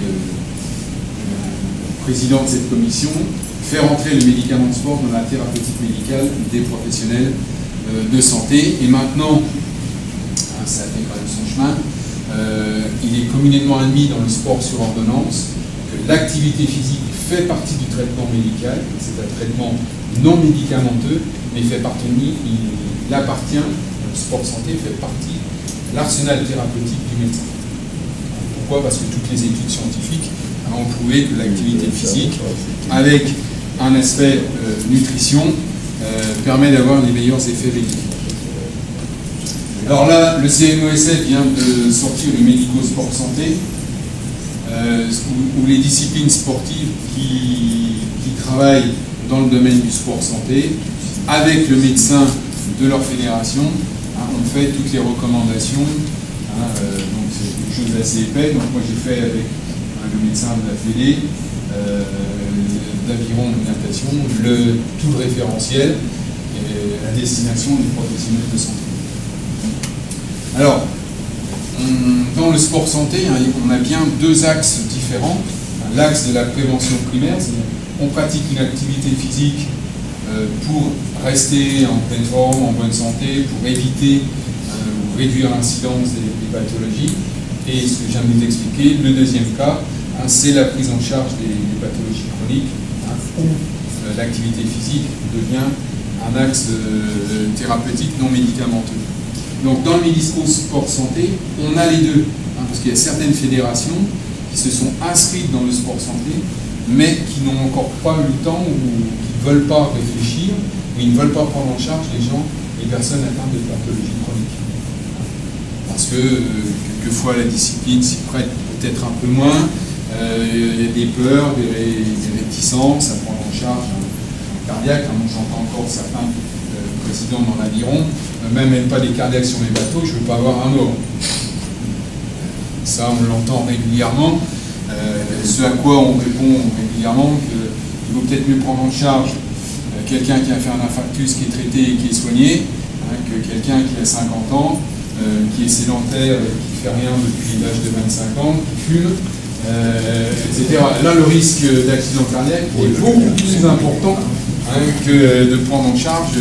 président de cette commission, faire entrer le médicament de sport dans la thérapeutique médicale des professionnels de santé. Et maintenant, ça a fait quand même son chemin, il est communément admis dans le sport sur ordonnance que l'activité physique fait partie du traitement médical, c'est un traitement non médicamenteux, mais il appartient, le sport santé fait partie de l'arsenal thérapeutique du médecin. Pourquoi? Parce que toutes les études scientifiques ont prouvé que l'activité physique, avec un aspect nutrition, permet d'avoir les meilleurs effets bénéfiques. Alors là, le CNOSF vient de sortir le médico-sport santé, où les disciplines sportives qui travaillent dans le domaine du sport santé, avec le médecin de leur fédération, on fait toutes les recommandations. Donc c'est quelque chose d'assez épais. Donc moi j'ai fait avec le médecin de la Fédé, d'aviron de natation, tout le référentiel à destination des professionnels de santé. Alors, dans le sport santé, on a bien deux axes différents. L'axe de la prévention primaire, c'est-à-dire on pratique une activité physique pour rester en pleine forme, en bonne santé, pour éviter ou réduire l'incidence des pathologies. Et ce que je viens de vous expliquer, le deuxième cas, c'est la prise en charge des pathologies chroniques, où l'activité physique devient un axe thérapeutique non médicamenteux. Donc dans le médico-sport santé, on a les deux, parce qu'il y a certaines fédérations qui se sont inscrites dans le sport santé, mais qui n'ont encore pas eu le temps ou qui ne veulent pas réfléchir, ou ils ne veulent pas prendre en charge les personnes atteintes de pathologies chroniques. Parce que quelquefois la discipline s'y prête peut-être un peu moins, il y a des peurs, des réticences à prendre en charge un cardiaque. J'entends encore certains présidents dans l'aviron, même pas des cardiaques sur les bateaux, je ne veux pas avoir un mort. Ça, on l'entend régulièrement. Ce à quoi on répond régulièrement qu'il vaut peut-être mieux prendre en charge quelqu'un qui a fait un infarctus, qui est traité et qui est soigné, que quelqu'un qui a 50 ans, qui est sédentaire, qui ne fait rien depuis l'âge de 25 ans, qui fume, etc. Là, le risque d'accident cardiaque est beaucoup plus important que de prendre en charge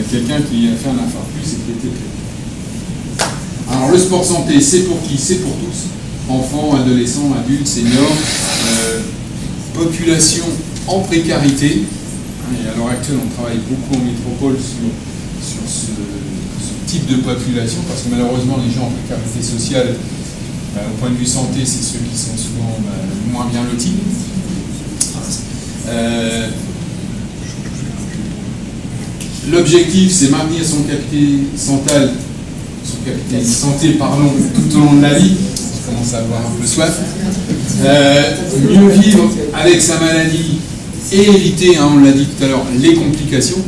quelqu'un qui a fait un infarctus et qui a été traité. Alors, le sport santé, c'est pour qui? C'est pour tous. Enfants, adolescents, adultes, seniors, population en précarité. Et à l'heure actuelle, on travaille beaucoup en métropole sur ce type de population, parce que malheureusement, les gens en précarité sociale, au point de vue santé, c'est ceux qui sont souvent moins bien lotis. L'objectif, c'est maintenir son capital santé, tout au long de la vie. Je commence à avoir un peu soif. Mieux vivre avec sa maladie et éviter, on l'a dit tout à l'heure, les complications,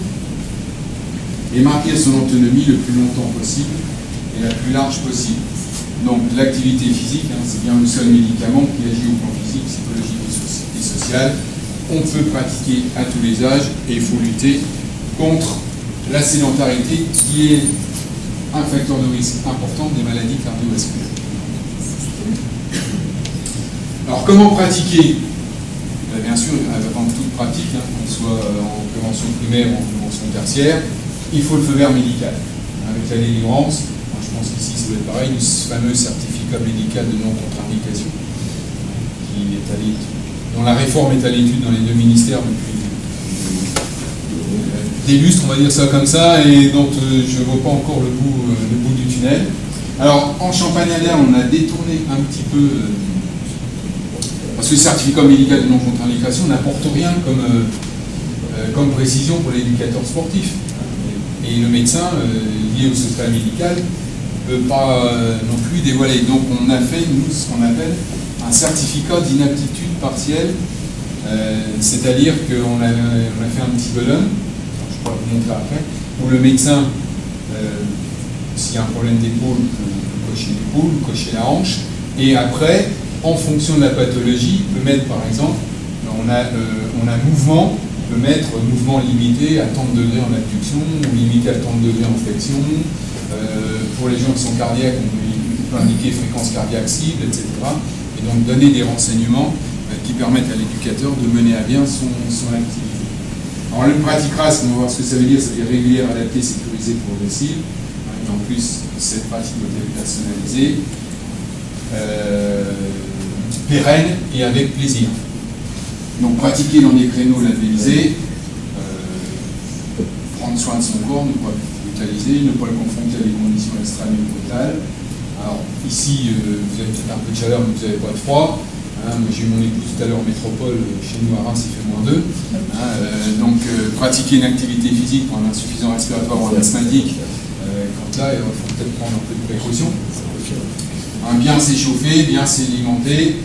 et maintenir son autonomie le plus longtemps possible et la plus large possible. Donc l'activité physique, c'est bien le seul médicament qui agit au plan physique, psychologique et initiale. On peut pratiquer à tous les âges et il faut lutter contre la sédentarité qui est un facteur de risque important des maladies cardiovasculaires. Alors comment pratiquer? Bien sûr, avant toute pratique, qu'on soit en prévention primaire ou en prévention tertiaire, il faut le feu vert médical. Avec la délivrance, je pense qu'ici ça va être pareil, ce fameux certificat médical de non-contre-indication, dont la réforme est à l'étude dans les deux ministères depuis des lustres, on va dire ça comme ça, et dont je ne vois pas encore le bout du tunnel. Alors, en Champagne-Ardenne, on a détourné un petit peu, parce que le certificat médical de non-contre-indication n'apporte rien comme précision pour l'éducateur sportif. Et le médecin, lié au secret médical, ne peut pas non plus dévoiler. Donc, on a fait, nous, ce qu'on appelle un certificat d'inaptitude partielle, c'est-à-dire qu'on a fait un petit bonhomme, je pourrais vous montrer après, où le médecin, s'il y a un problème d'épaule, peut cocher l'épaule, cocher la hanche, et après, en fonction de la pathologie, peut mettre par exemple, on a mouvement, on peut mettre mouvement limité à tant de degrés en abduction, ou limité à tant de degrés en flexion. Pour les gens qui sont cardiaques, on peut indiquer fréquence cardiaque cible, etc. Et donc donner des renseignements qui permettent à l'éducateur de mener à bien son activité. Alors le pratique RAS, on va voir ce que ça veut dire, c'est-à-dire régulière, adaptée, sécurisée, progressive. Et en plus, cette pratique doit être personnalisée, pérenne et avec plaisir. Donc pratiquer dans des créneaux labellisés, prendre soin de son corps, ne pas le brutaliser, ne pas le confronter à des conditions extrêmes et brutales. Alors ici, vous avez peut-être un peu de chaleur, mais vous n'avez pas de froid. J'ai eu mon épouse tout à l'heure en métropole, chez nous à Reims il fait -2. Donc pratiquer une activité physique pour un insuffisant respiratoire ou un asthmatique, quand là, il faut peut-être prendre un peu de précaution. Bien s'échauffer, bien s'alimenter,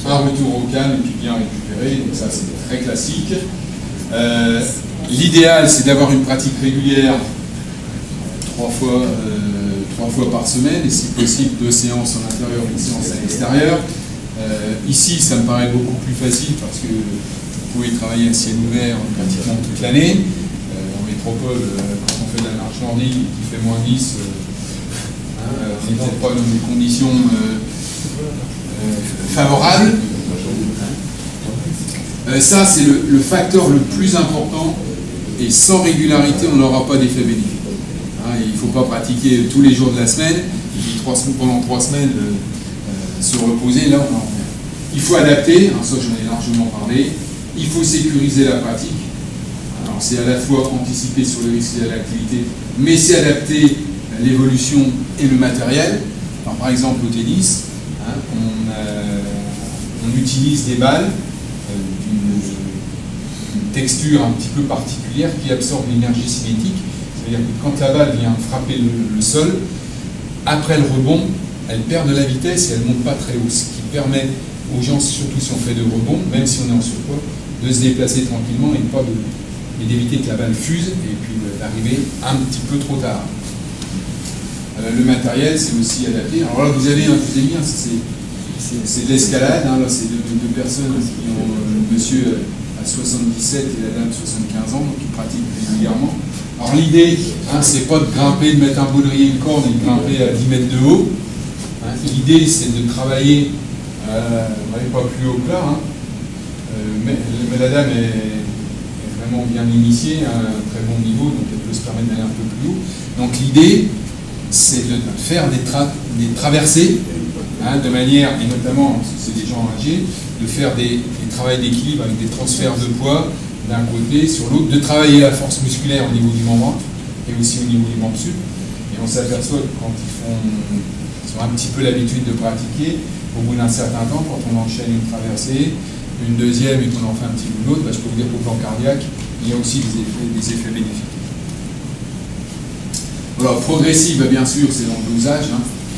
un retour au calme et puis bien récupérer, donc ça c'est très classique. L'idéal c'est d'avoir une pratique régulière 3 fois par semaine, et si possible 2 séances en intérieur, 1 séance à l'extérieur. Ici ça me paraît beaucoup plus facile parce que vous pouvez travailler à ciel ouvert pratiquement toute l'année. En métropole, quand on fait de la marche nordique qui fait -10, on n'est peut-être pas dans des conditions favorables. Ça, c'est le facteur le plus important, et sans régularité, on n'aura pas d'effet bénéfique. Il ne faut pas pratiquer tous les jours de la semaine, et puis pendant 3 semaines se reposer, là on en revient. Il faut adapter, ça j'en ai largement parlé, il faut sécuriser la pratique. Alors c'est à la fois anticiper sur le risque de l'activité, mais c'est adapter l'évolution et le matériel. Alors, par exemple au tennis, on utilise des balles d'une texture un petit peu particulière qui absorbe l'énergie cinétique. C'est-à-dire que quand la balle vient frapper le sol, après le rebond, elle perd de la vitesse et elle ne monte pas très haut, ce qui permet aux gens, surtout si on fait de rebond, même si on est en surpoids, de se déplacer tranquillement et d'éviter que la balle fuse et puis d'arriver un petit peu trop tard. Le matériel, c'est aussi adapté. Alors là, vous avez, je vous ai mis, c'est de l'escalade. Là, c'est deux personnes qui ont le monsieur à 77 et la dame 75 ans, donc qui pratiquent régulièrement. Alors l'idée, c'est pas de grimper, de mettre un baudrier, une corde et de grimper à 10 mètres de haut. L'idée, c'est de travailler, pas plus haut que là, mais la dame est vraiment bien initiée, à un très bon niveau, donc elle peut se permettre d'aller un peu plus haut. Donc l'idée, c'est de faire des traversées, de manière, et notamment, parce que c'est des gens âgés, de faire des travaux d'équilibre avec des transferts de poids d'un côté sur l'autre, de travailler la force musculaire au niveau du membre et aussi au niveau du membre sud. Et on s'aperçoit que quand ils ont un petit peu l'habitude de pratiquer, au bout d'un certain temps, quand on enchaîne une traversée, une deuxième et qu'on en fait un petit bout de l'autre, je peux vous dire qu'au plan cardiaque, il y a aussi des effets bénéfiques. Alors, progressive, bien sûr, c'est dans le dosage,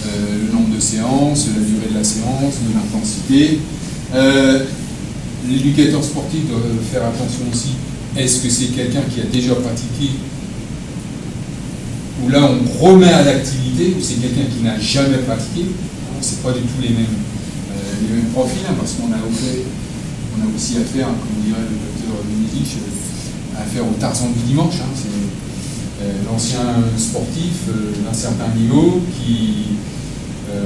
le nombre de séances, la durée de la séance, de l'intensité. L'éducateur sportif doit faire attention aussi. Est-ce que c'est quelqu'un qui a déjà pratiqué, ou là on remet à l'activité, ou c'est quelqu'un qui n'a jamais pratiqué? C'est pas du tout les mêmes profils, parce qu'on a on a aussi affaire, comme dirait le docteur Munich, affaire au Tarzan du dimanche. Hein. C'est l'ancien sportif d'un certain niveau qui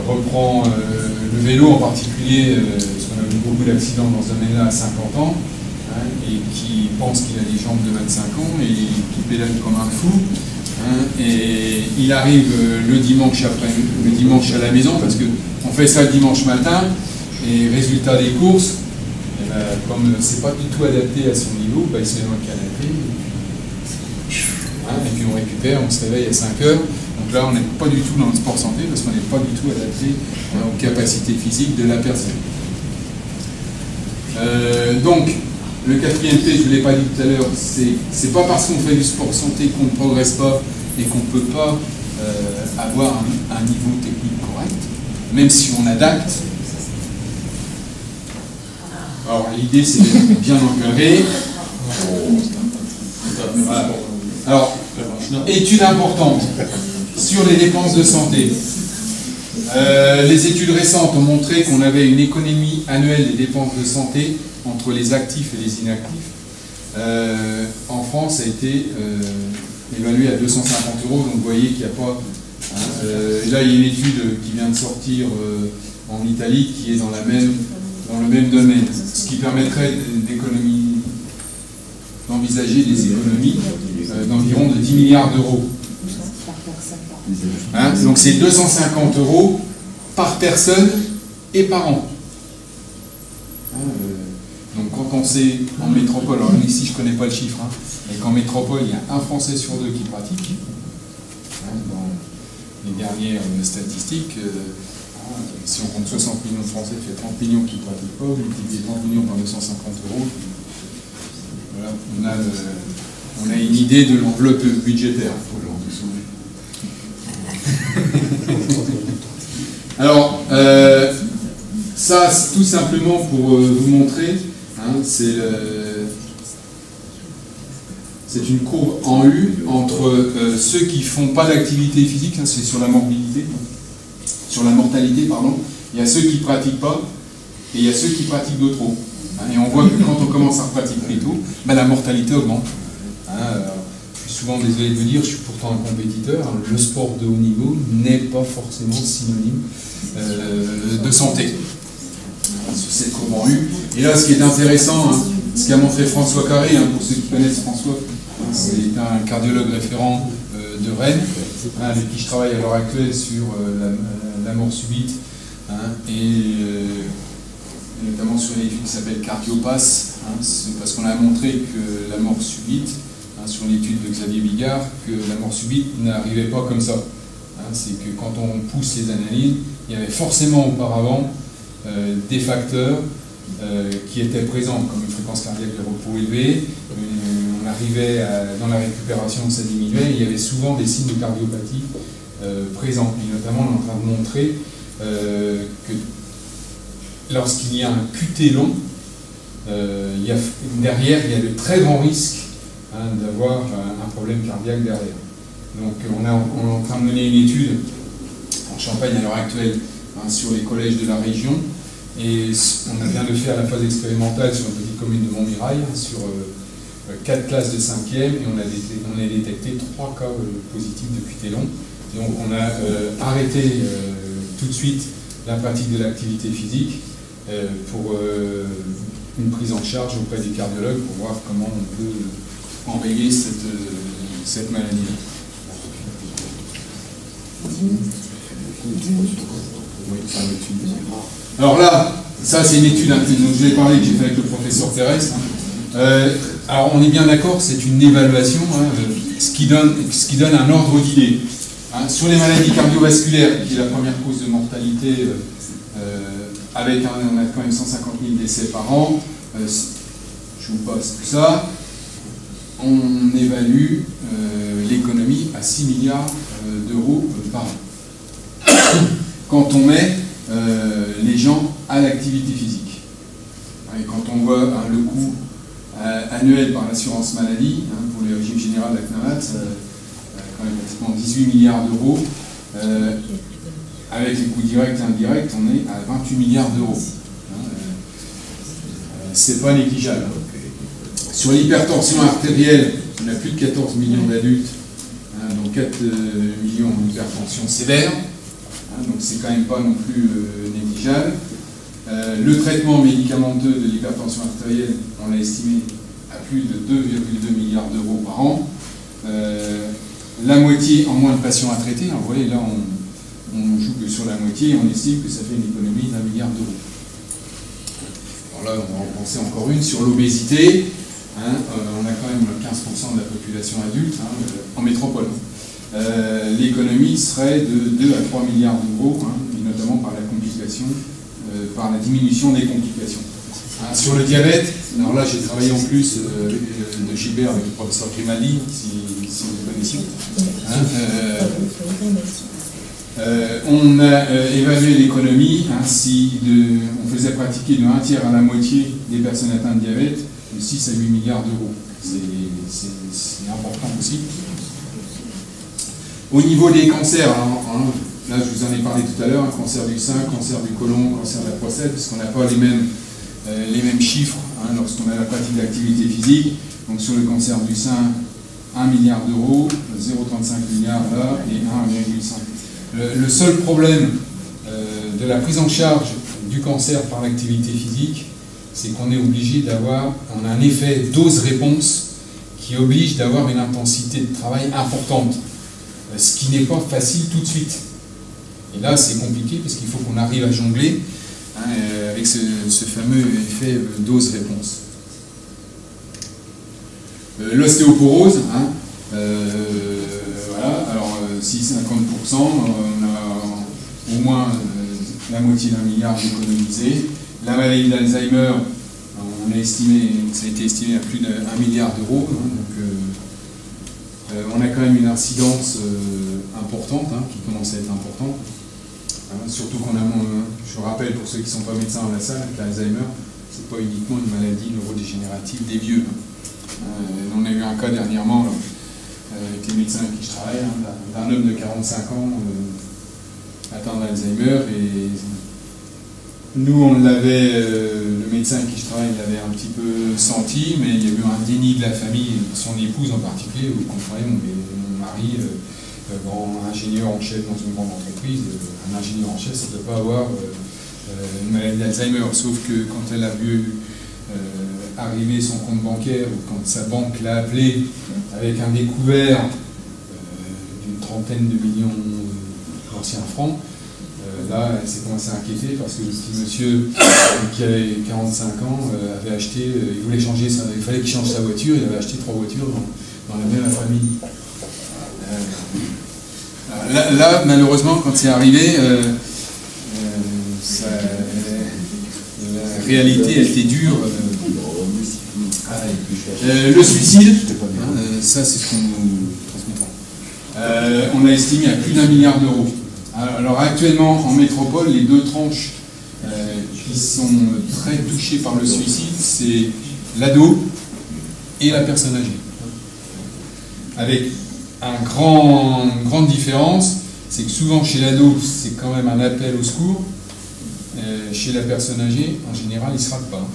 reprend le vélo en particulier, parce qu'on a vu beaucoup d'accidents dans ce domaine-là à 50 ans, hein, et qui pense qu'il a des jambes de 25 ans et qui pédale comme un fou. Hein, et il arrive le dimanche à la maison, parce qu'on fait ça le dimanche matin, et résultat des courses, et ben, comme c'est pas du tout adapté à son niveau, ben, il se met dans le canapé, hein, et puis on récupère, on se réveille à 5 heures. Donc là, on n'est pas du tout dans le sport santé, parce qu'on n'est pas du tout adapté aux capacités physiques de la personne. Donc, le quatrième P, je ne l'ai pas dit tout à l'heure, c'est pas parce qu'on fait du sport santé qu'on ne progresse pas et qu'on ne peut pas avoir un niveau technique correct, même si on adapte. Alors, l'idée, c'est d'être bien encadré. Voilà. Alors, étude importante sur les dépenses de santé. Les études récentes ont montré qu'on avait une économie annuelle des dépenses de santé entre les actifs et les inactifs. En France, ça a été évalué à 250 €, donc vous voyez qu'il n'y a pas... Hein, là, il y a une étude qui vient de sortir en Italie qui est dans le même domaine, ce qui permettrait d'envisager des économies d'environ de 10 milliards d'euros. Hein, donc c'est 250 € par personne et par an. Hein, donc quand on sait en métropole, alors ici je ne connais pas le chiffre, hein, mais qu'en métropole il y a un Français sur deux qui pratique, hein, dans les dernières statistiques, si on compte 60 millions de Français, ça fait 30 millions qui ne pratiquent pas, multiplier 30 millions par 250 €, voilà, on a une idée de l'enveloppe budgétaire aujourd'hui. Alors, ça, tout simplement pour vous montrer, hein, c'est une courbe en U entre ceux qui ne font pas d'activité physique, hein, c'est sur la morbidité, sur la mortalité, pardon. Il y a ceux qui ne pratiquent pas et il y a ceux qui pratiquent de trop. Hein, et on voit que quand on commence à pratiquer tôt, ben, la mortalité augmente. Hein, je suis souvent désolé de vous dire, je suis pourtant un compétiteur, hein, le sport de haut niveau n'est pas forcément synonyme de santé. Sur cette courbe en U. Et là, ce qui est intéressant, hein, ce qu'a montré François Carré, hein, pour ceux qui connaissent François, hein, c'est un cardiologue référent de Rennes, hein, avec qui je travaille à l'heure actuelle sur la mort subite, hein, et notamment sur une étude qui s'appelle Cardiopass, hein, parce qu'on a montré que la mort subite, hein, sur l'étude de Xavier Bigard, que la mort subite n'arrivait pas comme ça. Hein, c'est que quand on pousse les analyses, il y avait forcément auparavant des facteurs qui étaient présents, comme une fréquence cardiaque de repos élevée, on arrivait dans la récupération, ça diminuait, il y avait souvent des signes de cardiopathie présents. Et notamment, on est en train de montrer que lorsqu'il y a un QT long, derrière, il y a de très grands risques, hein, d'avoir un problème cardiaque derrière. Donc, on est en train de mener une étude en Champagne à l'heure actuelle, hein, sur les collèges de la région, et on vient de faire la phase expérimentale sur une petite commune de Montmirail, sur 4 classes de 5e, et on a détecté 3 cas positifs de QT long. Donc on a arrêté tout de suite la pratique de l'activité physique pour une prise en charge auprès du cardiologue pour voir comment on peut enrayer cette maladie. Oui, alors là, ça c'est une étude dont je vous ai parlé, que j'ai fait avec le professeur Terrestre. Alors on est bien d'accord, c'est une évaluation, hein, ce qui donne un ordre d'idée. Hein, sur les maladies cardiovasculaires, qui est la première cause de mortalité, on a quand même 150 000 décès par an, je vous passe tout ça, on évalue l'économie à 6 milliards d'euros par an. Quand on met les gens à l'activité physique. Et quand on voit, hein, le coût annuel par l'assurance maladie, hein, pour le régime général de la CNAMAT, quand même pratiquement 18 milliards d'euros. Avec les coûts directs et indirects, on est à 28 milliards d'euros. c'est pas négligeable. Sur l'hypertension artérielle, on a plus de 14 millions d'adultes, dont 4 millions en hypertension sévère, donc c'est quand même pas non plus négligeable. Le traitement médicamenteux de l'hypertension artérielle, on l'a estimé à plus de 2,2 milliards d'euros par an. La moitié en moins de patients à traiter. Alors, vous voyez, là, on joue que sur la moitié et on estime que ça fait une économie d'1 milliard d'euros. Alors là, on va en penser encore une sur l'obésité. On a quand même 15% de la population adulte en métropole. L'économie serait de 2 à 3 milliards d'euros, et notamment par la complication, par la diminution des complications. Sur le diabète, alors là j'ai travaillé en plus de Gilbert avec le professeur Grimaldi, si vous connaissez. On a évalué l'économie si on faisait pratiquer de 1/3 à la moitié des personnes atteintes de diabète, de 6 à 8 milliards d'euros. C'est important aussi. Au niveau des cancers, là je vous en ai parlé tout à l'heure, cancer du sein, cancer du côlon, cancer de la prostate, parce qu'on n'a pas les mêmes chiffres lorsqu'on a la pratique d'activité physique. Donc sur le cancer du sein, 1 milliard d'euros, 0,35 milliards là et 1,5. Le seul problème de la prise en charge du cancer par l'activité physique, c'est qu'on est obligé on a un effet dose-réponse qui oblige d'avoir une intensité de travail importante, ce qui n'est pas facile tout de suite. Et là, c'est compliqué parce qu'il faut qu'on arrive à jongler avec ce fameux effet dose-réponse. L'ostéoporose, voilà, alors si 50%, on a au moins la moitié d'1 milliard d'économisés. La maladie d'Alzheimer, ça a été estimé à plus d'1 milliard d'euros, on a quand même une incidence importante, qui commence à être importante. Surtout qu'on a, je rappelle pour ceux qui ne sont pas médecins dans la salle, que l'Alzheimer, ce n'est pas uniquement une maladie neurodégénérative des vieux. On a eu un cas dernièrement, avec les médecins avec qui je travaille, d'un homme de 45 ans atteint d'Alzheimer. Et nous, on l'avait, le médecin avec qui je travaille l'avait un petit peu senti, mais il y a eu un déni de la famille, son épouse en particulier. Vous comprenez, mon mari, grand ingénieur en chef dans une grande entreprise, un ingénieur en chef, ça ne peut pas avoir une maladie d'Alzheimer, sauf que quand elle a vu arriver son compte bancaire, ou quand sa banque l'a appelé avec un découvert d'une trentaine de millions d'anciens francs, là, elle s'est commencée à inquiéter parce que le petit monsieur qui avait 45 ans avait acheté, il voulait changer, il fallait qu'il change sa voiture, il avait acheté 3 voitures dans la même famille. Là, malheureusement, quand c'est arrivé, la réalité, elle était dure. Le suicide, ça c'est ce qu'on nous transmet. On a estimé à plus d'1 milliard d'euros. Alors actuellement, en métropole, les deux tranches qui sont très touchées par le suicide, c'est l'ado et la personne âgée. Avec une grande différence, c'est que souvent chez l'ado, c'est quand même un appel au secours. Chez la personne âgée, en général, il ne se rate pas.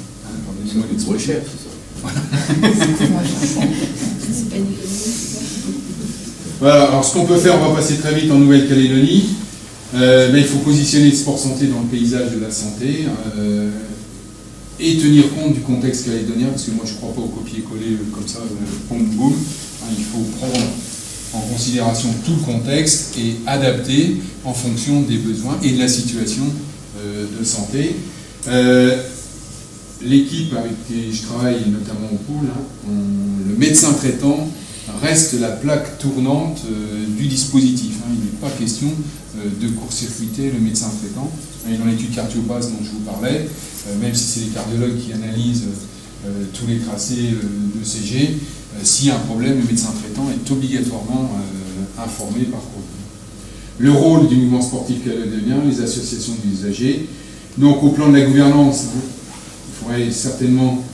C'est trop cher, c'est ça. Voilà, alors ce qu'on peut faire, on va passer très vite en Nouvelle-Calédonie. Il faut positionner le sport santé dans le paysage de la santé et tenir compte du contexte calédonien, parce que moi je ne crois pas au copier-coller comme ça, boum boum. Il faut prendre en considération tout le contexte et adapter en fonction des besoins et de la situation de santé. L'équipe avec qui je travaille, notamment au pôle, le médecin traitant reste la plaque tournante du dispositif. Il n'est pas question de court-circuiter le médecin traitant. Et dans l'étude cardiopase dont je vous parlais, même si c'est les cardiologues qui analysent tous les tracés de CG, s'il y a un problème, le médecin traitant est obligatoirement informé par courrier. Le rôle du mouvement sportif calédonien, les associations d'usagers. Donc au plan de la gouvernance, il faudrait certainement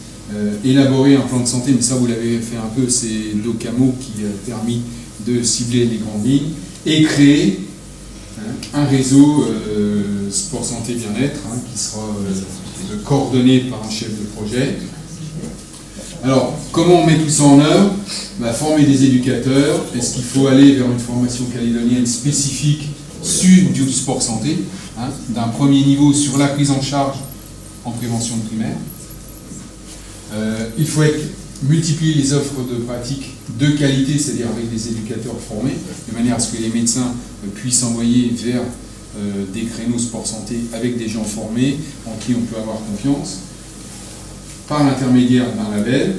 élaborer un plan de santé, mais ça vous l'avez fait un peu, c'est DOCAMO qui a permis de cibler les grandes lignes, et créer un réseau sport santé bien-être qui sera coordonné par un chef de projet. Alors, comment on met tout ça en œuvre? Former des éducateurs. Est-ce qu'il faut aller vers une formation calédonienne spécifique sur du sport santé, d'un premier niveau sur la prise en charge en prévention primaire? Il faut multiplier les offres de pratique de qualité, c'est-à-dire avec des éducateurs formés, de manière à ce que les médecins puissent envoyer vers des créneaux sport santé avec des gens formés en qui on peut avoir confiance, par l'intermédiaire d'un label,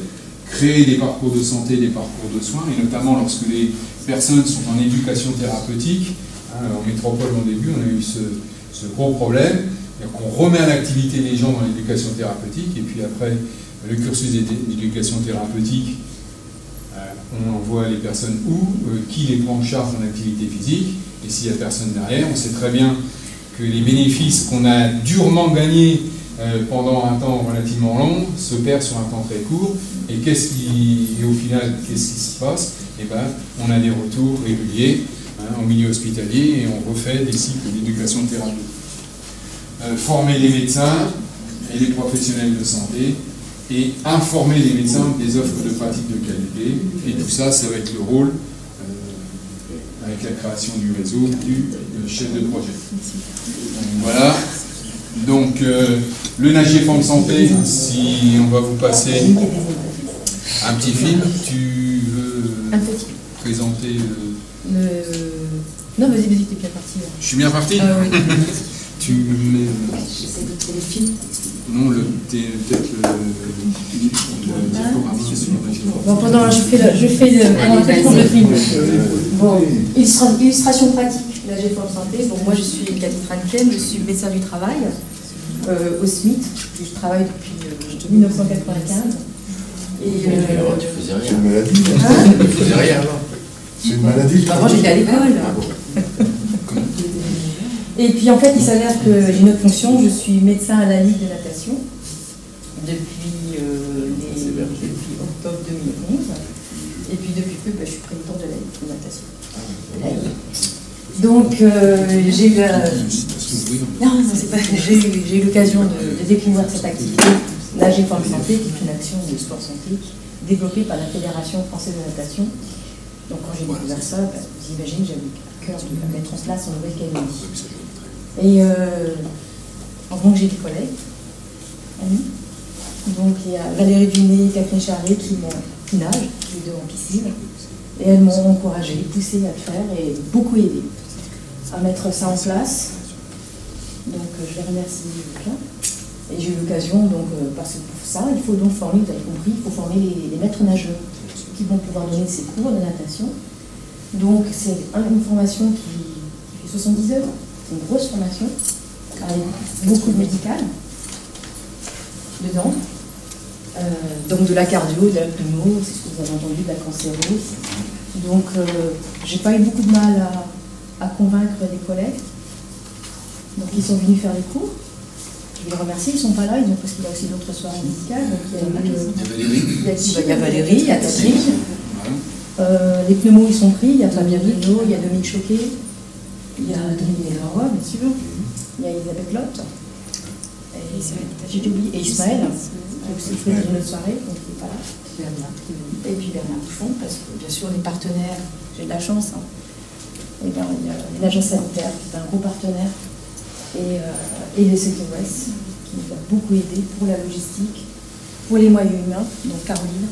créer des parcours de santé, des parcours de soins, et notamment lorsque les personnes sont en éducation thérapeutique. En métropole, au début, on a eu ce gros problème, qu'on remet à l'activité les gens dans l'éducation thérapeutique, et puis après le cursus d'éducation thérapeutique, on envoie les personnes où, qui les prend en charge en activité physique, et s'il n'y a personne derrière, on sait très bien que les bénéfices qu'on a durement gagnés pendant un temps relativement long se perdent sur un temps très court, et au final, qu'est-ce qui se passe? On a des retours réguliers en milieu hospitalier, et on refait des cycles d'éducation thérapeutique. Former les médecins et les professionnels de santé, et informer les médecins des offres de pratique de qualité, et tout ça, ça va être le rôle, avec la création du réseau, du chef de projet. Voilà. Donc, le Nagier Forme Santé, si on va vous passer un petit film, tu veux présenter Non, vas-y, t'es bien parti. Je suis bien parti? Oui. Tu mets... J'essaie de trouver le film. Non, peut-être le diaporama sur le Nagier Forme. Bon, pendant je fais le film. Bon, illustration pratique, Nagier Forme Santé. Bon, moi je suis Cathy Franken, je suis médecin du travail au SMIT. Je travaille depuis 1995. Et tu faisais rien. C'est une maladie. Tu faisais rien, alors. C'est une maladie. Avant j'étais à l'école. Et puis en fait, il s'avère que j'ai une autre fonction, je suis médecin à la Ligue de natation depuis octobre 2011. Et puis depuis peu, je suis présidente de la Ligue de natation. Donc j'ai eu l'occasion de découvrir cette activité, Nager Forme Santé, qui est une action de sport santé développée par la Fédération française de natation. Donc quand j'ai découvert ça, vous imaginez, j'avais à cœur de mettre en place en Nouvelle-Calédonie. Et en tant que j'ai des collègues, amis, donc il y a Valérie Duné et Catherine Charlet qui nagent, les deux en piscine, et elles m'ont encouragé, poussé à le faire et beaucoup aidé à mettre ça en place. Donc je les remercie bien. Et j'ai eu l'occasion, donc, parce que pour ça, il faut donc former, vous avez compris, il faut former les maîtres nageurs qui vont pouvoir donner ces cours de natation. Donc c'est une formation qui fait 70 heures. C'est une grosse formation, avec beaucoup de médical dedans. Donc de la cardio, de la pneumo, c'est ce que vous avez entendu, de la cancérose. Donc j'ai pas eu beaucoup de mal à convaincre des collègues. Donc ils sont venus faire les cours. Je les remercie, ils ne sont pas là, parce qu'il y a aussi d'autres soirées médicales. Donc il y a Valérie, il y a Catherine. Les pneumos ils sont pris, il y a Fabien Vignot, il y a Dominique Choquet. Il y a Dominique Leroy, bien sûr. Il y a Elisabeth Lotte. J'ai oublié. Et Ismaël, qui aussi fait une autre soirée, donc il n'est pas là. Et puis Bernard Bouchon, parce que bien sûr, les partenaires, j'ai de la chance. Et bien, il y a l'agence sanitaire, qui est un gros partenaire, et le CTOS, qui nous a beaucoup aidé pour la logistique, pour les moyens humains, donc Caroline,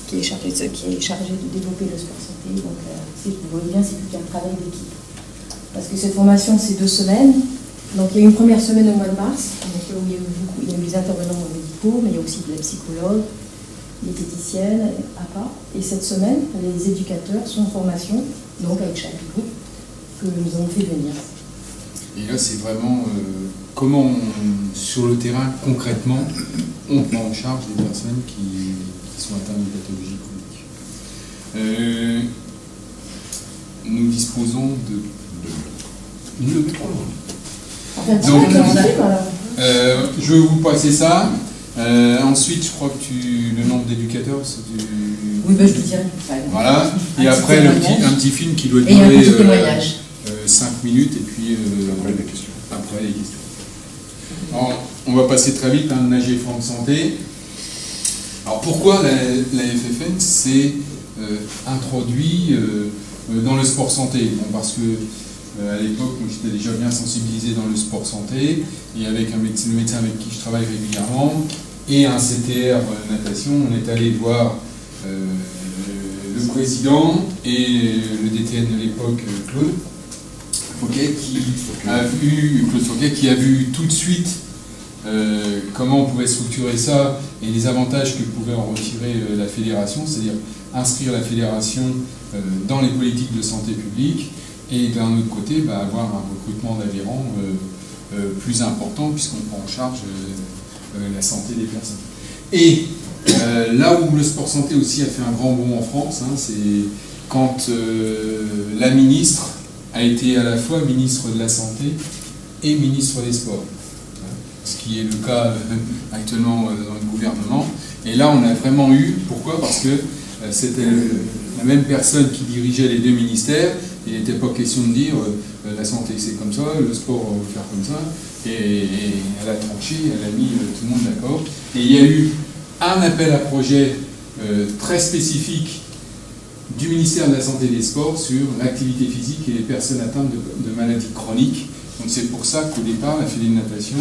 qui est chargée de développer le sport santé. Donc, si vous voyez bien, c'est tout un travail d'équipe. Parce que cette formation, c'est 2 semaines. Donc, il y a eu une première semaine au mois de mars, où il y a eu des intervenants médicaux, mais il y a aussi de la psychologue, diététicienne, APA. Et cette semaine, les éducateurs sont en formation, donc avec chaque groupe, que nous avons fait venir. Et là, c'est vraiment comment, sur le terrain, concrètement, on prend en charge des personnes qui sont atteintes de pathologies chroniques. Nous disposons de... Donc, je vais vous passer ça. Ensuite, je crois que le nombre d'éducateurs, c'est du... Oui, je te dirai. Voilà. Et après, un petit film qui doit durer 5 minutes et puis Après les questions. après les questions. Alors, on va passer très vite, hein, nager forme santé. Alors pourquoi la FFN s'est introduit dans le sport santé? Bon, parce que à l'époque, moi j'étais déjà bien sensibilisé dans le sport santé, et avec le médecin avec qui je travaille régulièrement, et un CTR natation, on est allé voir le président et le DTN de l'époque, Claude Fauquet, qui a vu tout de suite comment on pouvait structurer ça et les avantages que pouvait en retirer la fédération, c'est-à-dire inscrire la fédération dans les politiques de santé publique, et d'un autre côté, avoir un recrutement d'adhérents plus important, puisqu'on prend en charge la santé des personnes. Et là où le sport santé aussi a fait un grand bond en France, hein, c'est quand la ministre a été à la fois ministre de la Santé et ministre des Sports. Ce qui est le cas actuellement dans le gouvernement. Et là, on a vraiment eu, pourquoi? Parce que c'était la même personne qui dirigeait les deux ministères. Il n'était pas question de dire la santé c'est comme ça, le sport on va faire comme ça. Et elle a tranché, elle a mis tout le monde d'accord. Et il y a eu un appel à projet très spécifique du ministère de la Santé et des Sports sur l'activité physique et les personnes atteintes de maladies chroniques. Donc c'est pour ça qu'au départ, la Fédé de natation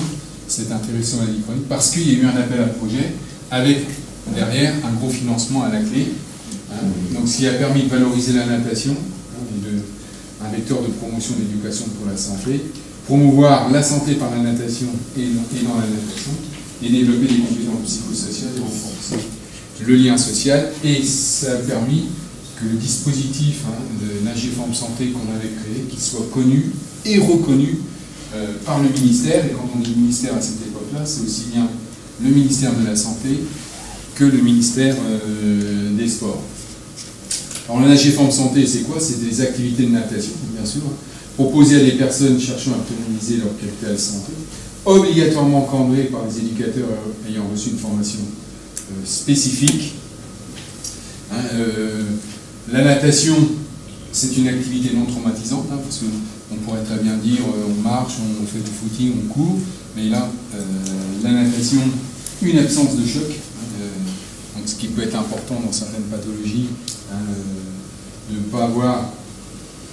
s'est intéressée aux maladies chroniques, parce qu'il y a eu un appel à projet avec derrière un gros financement à la clé. Hein. Donc ce qui a permis de valoriser la natation, un vecteur de promotion et d'éducation pour la santé, promouvoir la santé par la natation et dans la natation, et développer des compétences psychosociales et renforcer le lien social. Et ça a permis que le dispositif de Nager Forme Santé qu'on avait créé, qu'il soit connu et reconnu par le ministère. Et quand on dit ministère à cette époque-là, c'est aussi bien le ministère de la Santé que le ministère des Sports. Alors le Nager Forme Santé, c'est quoi? C'est des activités de natation, bien sûr, proposées à des personnes cherchant à optimiser leur capital santé, obligatoirement encadrées par les éducateurs ayant reçu une formation spécifique. La natation, c'est une activité non traumatisante, parce qu'on pourrait très bien dire on marche, on fait du footing, on court, mais là, la natation, une absence de choc, donc ce qui peut être important dans certaines pathologies, de ne pas avoir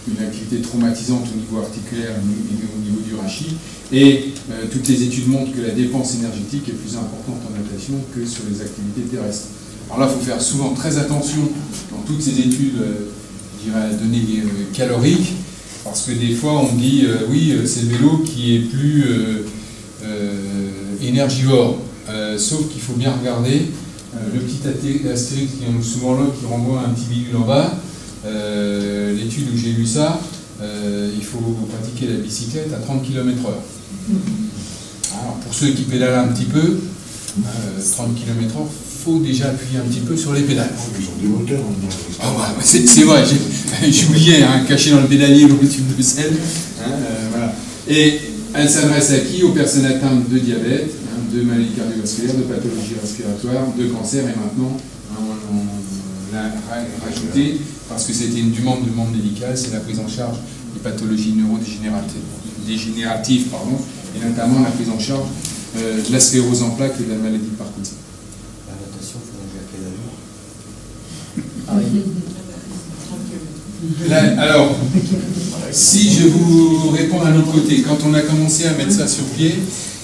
une activité traumatisante au niveau articulaire et au niveau du rachis. Et toutes les études montrent que la dépense énergétique est plus importante en natation que sur les activités terrestres. Alors là, il faut faire souvent très attention dans toutes ces études, je dirais, à données caloriques, parce que des fois on dit oui, c'est le vélo qui est plus énergivore. Sauf qu'il faut bien regarder le petit astérix qui est souvent là, qui renvoie un petit bidule en bas. L'étude où j'ai lu ça, il faut pratiquer la bicyclette à 30 km/h. Alors pour ceux qui pédalent un petit peu, 30 km/h, faut déjà appuyer un petit peu sur les pédales. Ils ont des moteurs. C'est vrai, j'ai oublié, caché dans le pédalier le tube de sel. Voilà. Et elle s'adresse à qui? Aux personnes atteintes de diabète, de maladies cardiovasculaires, de pathologies respiratoires, de cancer, et maintenant on l'a rajouté parce que c'était une demande médicale, c'est la prise en charge des pathologies neurodégénératives, et notamment la prise en charge de la sclérose en plaques et de la maladie de Parkinson. La natation, il faut nager à quelle allure? Là, alors, si je vous réponds d'un autre côté, quand on a commencé à mettre ça sur pied,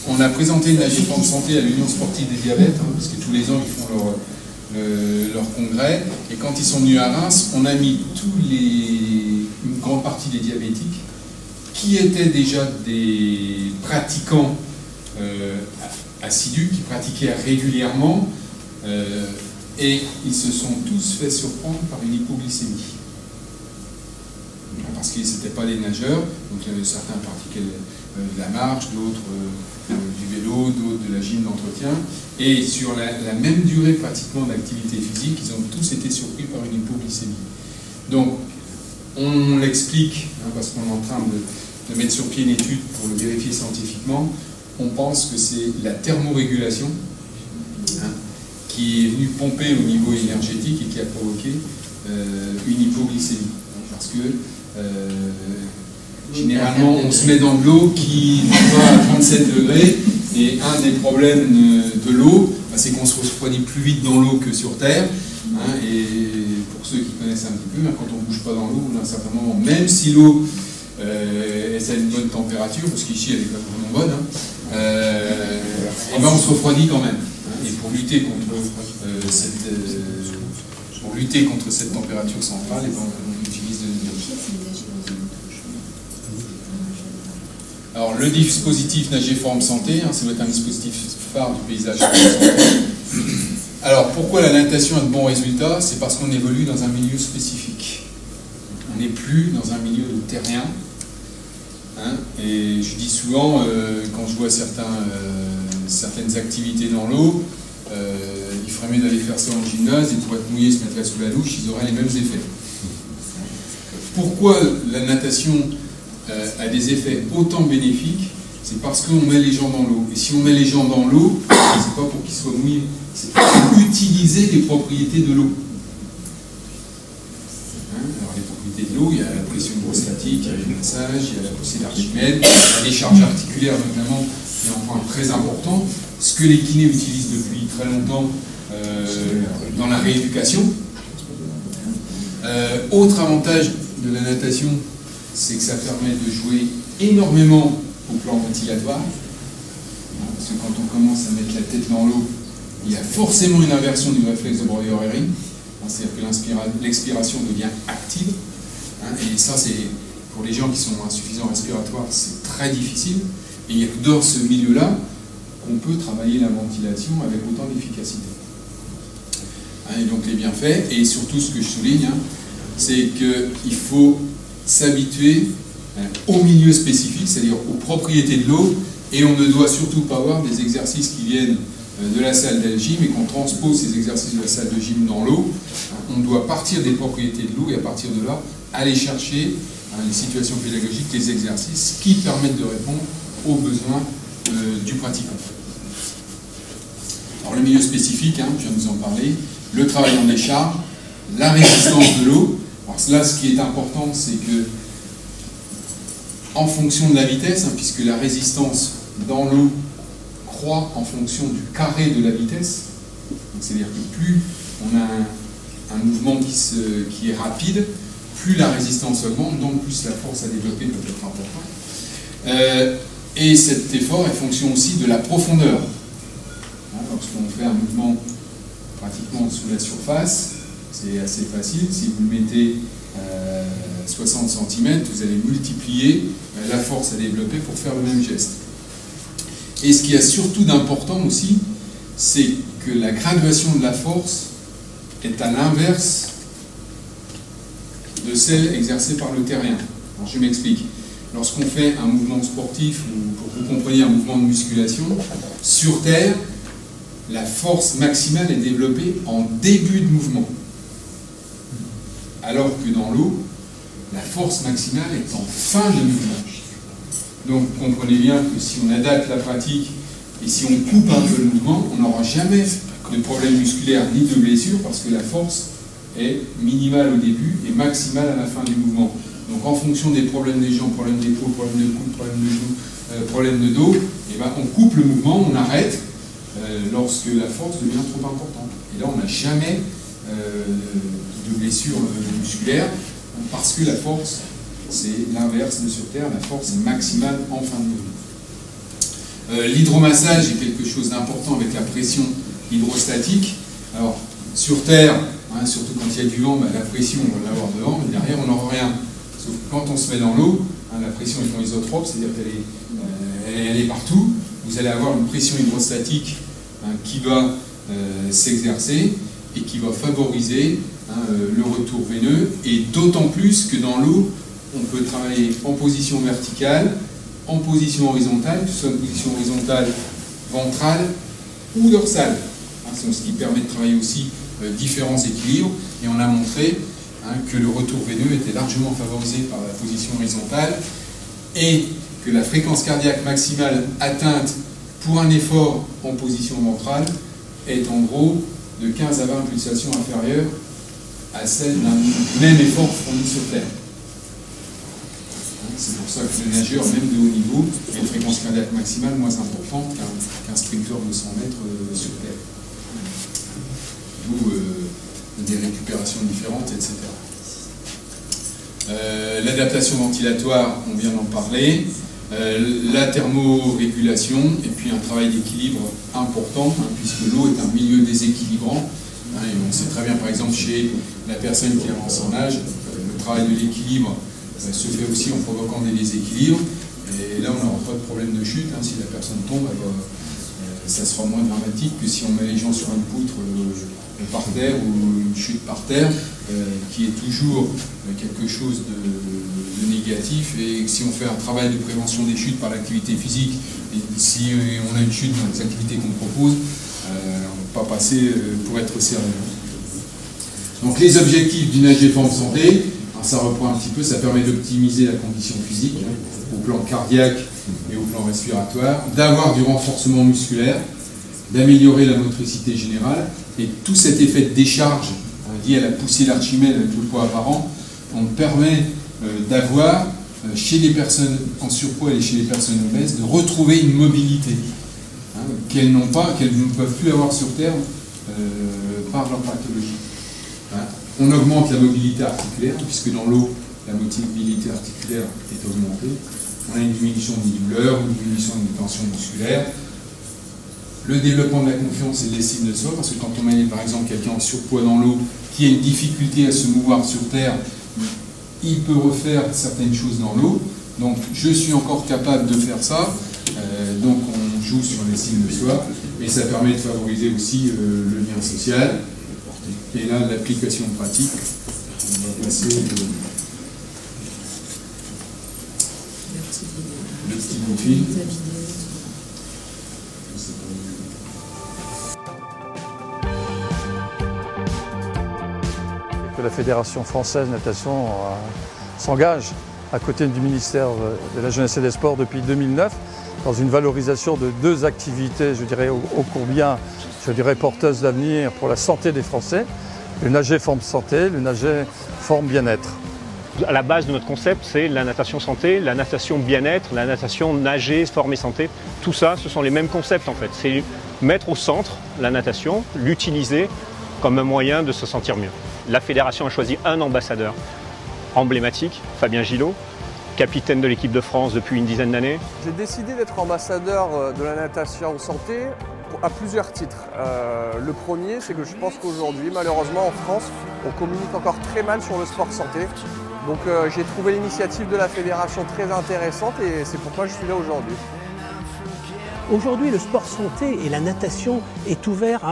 on a présenté Nager Forme Santé à l'Union Sportive des Diabètes, parce que tous les ans ils font leur congrès, et quand ils sont venus à Reims, on a mis une grande partie des diabétiques qui étaient déjà des pratiquants assidus, qui pratiquaient régulièrement, et ils se sont tous fait surprendre par une hypoglycémie. Parce qu'ils n'étaient pas des nageurs, donc il y avait certains qui pratiquaient de la marche, d'autres du vélo, d'autres de la gym d'entretien, et sur la même durée pratiquement d'activité physique, ils ont tous été surpris par une hypoglycémie. Donc on l'explique, parce qu'on est en train de mettre sur pied une étude pour le vérifier scientifiquement. On pense que c'est la thermorégulation qui est venue pomper au niveau énergétique et qui a provoqué une hypoglycémie. Parce que Généralement, on se met dans de l'eau qui va à 37 degrés, et un des problèmes de l'eau, c'est qu'on se refroidit plus vite dans l'eau que sur Terre. Hein, et pour ceux qui connaissent un petit peu, quand on ne bouge pas dans l'eau, à un certain moment, même si l'eau est à une bonne température, parce qu'ici elle est pas vraiment bonne, et ben on se refroidit quand même. Hein, et pour lutter contre cette température centrale, et ben on utilise de l'énergie. Alors le dispositif Nager Forme Santé, ça doit être un dispositif phare du paysage. Alors pourquoi la natation a de bons résultats? C'est parce qu'on évolue dans un milieu spécifique. On n'est plus dans un milieu de terrien. Hein, et je dis souvent, quand je vois certaines activités dans l'eau, il ferait mieux d'aller faire ça en gymnase, et pour être mouillé, se mettre sous la douche, ils auraient les mêmes effets. Pourquoi la natation a des effets autant bénéfiques? C'est parce qu'on met les gens dans l'eau. Et si on met les gens dans l'eau, c'est pas pour qu'ils soient mouillés, c'est pour utiliser les propriétés de l'eau. Hein, alors les propriétés de l'eau, il y a la pression hydrostatique, il y a le massage, il y a la poussée d'Archimède, il y a les charges articulaires notamment, qui est un point très important, ce que les kinés utilisent depuis très longtemps dans la rééducation. Autre avantage de la natation, c'est que ça permet de jouer énormément au plan ventilatoire. Parce que quand on commence à mettre la tête dans l'eau, il y a forcément une inversion du réflexe de Breuer-Hering. C'est-à-dire que l'expiration devient active. Et ça, c'est pour les gens qui sont insuffisants respiratoires, c'est très difficile. Et il n'y a que dans ce milieu-là qu'on peut travailler la ventilation avec autant d'efficacité. Et donc les bienfaits, et surtout ce que je souligne, c'est qu'il faut s'habituer au milieu spécifique, c'est-à-dire aux propriétés de l'eau, et on ne doit surtout pas avoir des exercices qui viennent de la salle de gym et qu'on transpose ces exercices de la salle de gym dans l'eau. On doit partir des propriétés de l'eau et à partir de là, aller chercher les situations pédagogiques, les exercices qui permettent de répondre aux besoins du pratiquant. Alors le milieu spécifique, je viens de vous en parler, le travail en décharge, la résistance de l'eau. Alors là, ce qui est important, c'est que en fonction de la vitesse, puisque la résistance dans l'eau croît en fonction du carré de la vitesse, c'est-à-dire que plus on a un mouvement qui est rapide, plus la résistance augmente, donc plus la force à développer peut être importante. Et cet effort est fonction aussi de la profondeur. Lorsqu'on fait un mouvement pratiquement sous la surface, c'est assez facile. Si vous le mettez 60 cm, vous allez multiplier la force à développer pour faire le même geste. Et ce qu'il y a surtout d'important aussi, c'est que la graduation de la force est à l'inverse de celle exercée par le terrien. Alors je m'explique. Lorsqu'on fait un mouvement sportif, ou pour que vous compreniez un mouvement de musculation, sur Terre, la force maximale est développée en début de mouvement. Alors que dans l'eau, la force maximale est en fin de mouvement. Donc comprenez bien que si on adapte la pratique et si on coupe un peu le mouvement, on n'aura jamais de problème musculaire ni de blessure parce que la force est minimale au début et maximale à la fin du mouvement. Donc en fonction des problèmes des jambes, problèmes d'épaule, problèmes de coude, problèmes de genoux, problèmes de dos, et ben on coupe le mouvement, on arrête lorsque la force devient trop importante. Et là on n'a jamais de blessure musculaire parce que la force, c'est l'inverse de sur Terre, la force est maximale en fin de mouvement. L'hydromassage est quelque chose d'important avec la pression hydrostatique. Alors sur Terre, surtout quand il y a du vent, la pression on va l'avoir devant, mais derrière on n'aura rien. Sauf que quand on se met dans l'eau, la pression est en isotrope, c'est-à-dire qu'elle est partout. Vous allez avoir une pression hydrostatique qui va s'exercer et qui va favoriser le retour veineux. Et d'autant plus que dans l'eau, on peut travailler en position verticale, en position horizontale, que ce soit une position horizontale, ventrale ou dorsale. C'est ce qui permet de travailler aussi différents équilibres. Et on a montré que le retour veineux était largement favorisé par la position horizontale et que la fréquence cardiaque maximale atteinte pour un effort en position ventrale est en gros de 15 à 20 pulsations inférieures à celle d'un même effort fourni sur Terre. C'est pour ça que le nageur, même de haut niveau, a une fréquence cardiaque maximale moins importante qu'un sprinter de 100 mètres sur Terre. D'où des récupérations différentes, etc. L'adaptation ventilatoire, on vient d'en parler. La thermorégulation, et puis un travail d'équilibre important, puisque l'eau est un milieu déséquilibrant. Et on sait très bien, par exemple, chez la personne qui avance en âge, le travail de l'équilibre se fait aussi en provoquant des déséquilibres. Et là, on n'aura pas de problème de chute. Si la personne tombe, ça sera moins dramatique que si on met les gens sur une poutre par terre ou une chute par terre, qui est toujours quelque chose de négatif. Et si on fait un travail de prévention des chutes par l'activité physique, et si on a une chute dans les activités qu'on propose, on ne va pas passer pour être sérieux. Donc les objectifs du nager forme santé, ça reprend un petit peu, ça permet d'optimiser la condition physique, au plan cardiaque et au plan respiratoire, d'avoir du renforcement musculaire, d'améliorer la motricité générale, et tout cet effet de décharge lié à la poussée d'Archimède avec le poids apparent, on permet d'avoir, chez les personnes en surpoids et chez les personnes obèses, de retrouver une mobilité qu'elles n'ont pas, qu'elles ne peuvent plus avoir sur Terre par leur pathologie. On augmente la mobilité articulaire, puisque dans l'eau, la mobilité articulaire est augmentée. On a une diminution des douleurs, une diminution des tensions musculaires. Le développement de la confiance et de l'estime de soi, parce que quand on met par exemple quelqu'un en surpoids dans l'eau, qui a une difficulté à se mouvoir sur Terre, il peut refaire certaines choses dans l'eau. Donc je suis encore capable de faire ça. Donc on joue sur l'estime de soi, et ça permet de favoriser aussi le lien social. Et là, l'application pratique, on va passer le petit bout de fil. Que la Fédération française natation s'engage à côté du ministère de la Jeunesse et des Sports depuis 2009 dans une valorisation de deux activités, je dirais, ô combien, je dirais, porteuses d'avenir pour la santé des Français. Le nager forme santé, le nager forme bien-être. À la base de notre concept, c'est la natation santé, la natation bien-être, la natation nager, former santé. Tout ça, ce sont les mêmes concepts en fait. C'est mettre au centre la natation, l'utiliser comme un moyen de se sentir mieux. La fédération a choisi un ambassadeur emblématique, Fabien Gillot, capitaine de l'équipe de France depuis une dizaine d'années. J'ai décidé d'être ambassadeur de la natation santé à plusieurs titres. Le premier, c'est que je pense qu'aujourd'hui, malheureusement en France, on communique encore très mal sur le sport santé. Donc j'ai trouvé l'initiative de la fédération très intéressante et c'est pourquoi je suis là aujourd'hui. Aujourd'hui, le sport santé et la natation est ouvert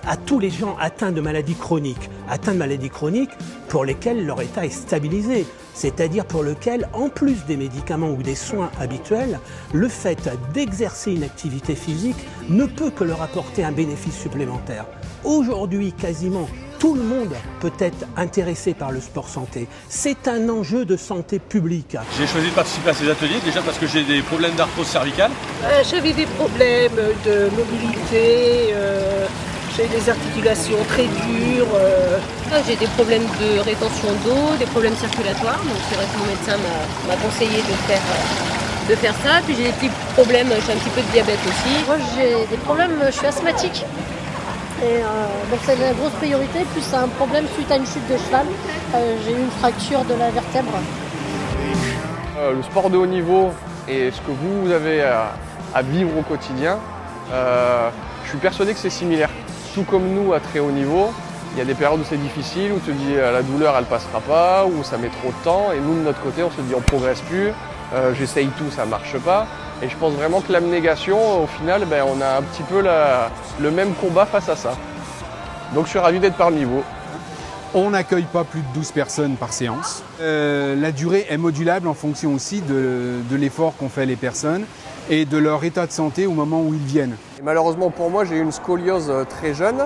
à tous les gens atteints de maladies chroniques. Atteints de maladies chroniques pour lesquelles leur état est stabilisé. C'est-à-dire pour lequel, en plus des médicaments ou des soins habituels, le fait d'exercer une activité physique ne peut que leur apporter un bénéfice supplémentaire. Aujourd'hui, quasiment tout le monde peut être intéressé par le sport santé. C'est un enjeu de santé publique. J'ai choisi de participer à ces ateliers, déjà parce que j'ai des problèmes d'arthrose cervicale. J'avais des problèmes de mobilité, j'ai des articulations très dures. J'ai des problèmes de rétention d'eau, des problèmes circulatoires. Donc c'est vrai que mon médecin m'a conseillé de faire ça. Puis j'ai des petits problèmes, j'ai un petit peu de diabète aussi. Moi j'ai des problèmes, je suis asthmatique. Et donc c'est la grosse priorité, plus c'est un problème suite à une chute de cheval. J'ai eu une fracture de la vertèbre. Le sport de haut niveau et ce que vous avez à vivre au quotidien, je suis persuadé que c'est similaire. Tout comme nous à très haut niveau, il y a des périodes où c'est difficile, où tu te dis la douleur elle passera pas, où ça met trop de temps, et nous de notre côté on se dit on progresse plus, j'essaye tout, ça marche pas. Et je pense vraiment que l'abnégation, au final, on a un petit peu le même combat face à ça. Donc je suis ravi d'être parmi vous. On n'accueille pas plus de 12 personnes par séance. La durée est modulable en fonction aussi de l'effort qu'ont fait les personnes et de leur état de santé au moment où ils viennent. Et malheureusement pour moi, j'ai eu une scoliose très jeune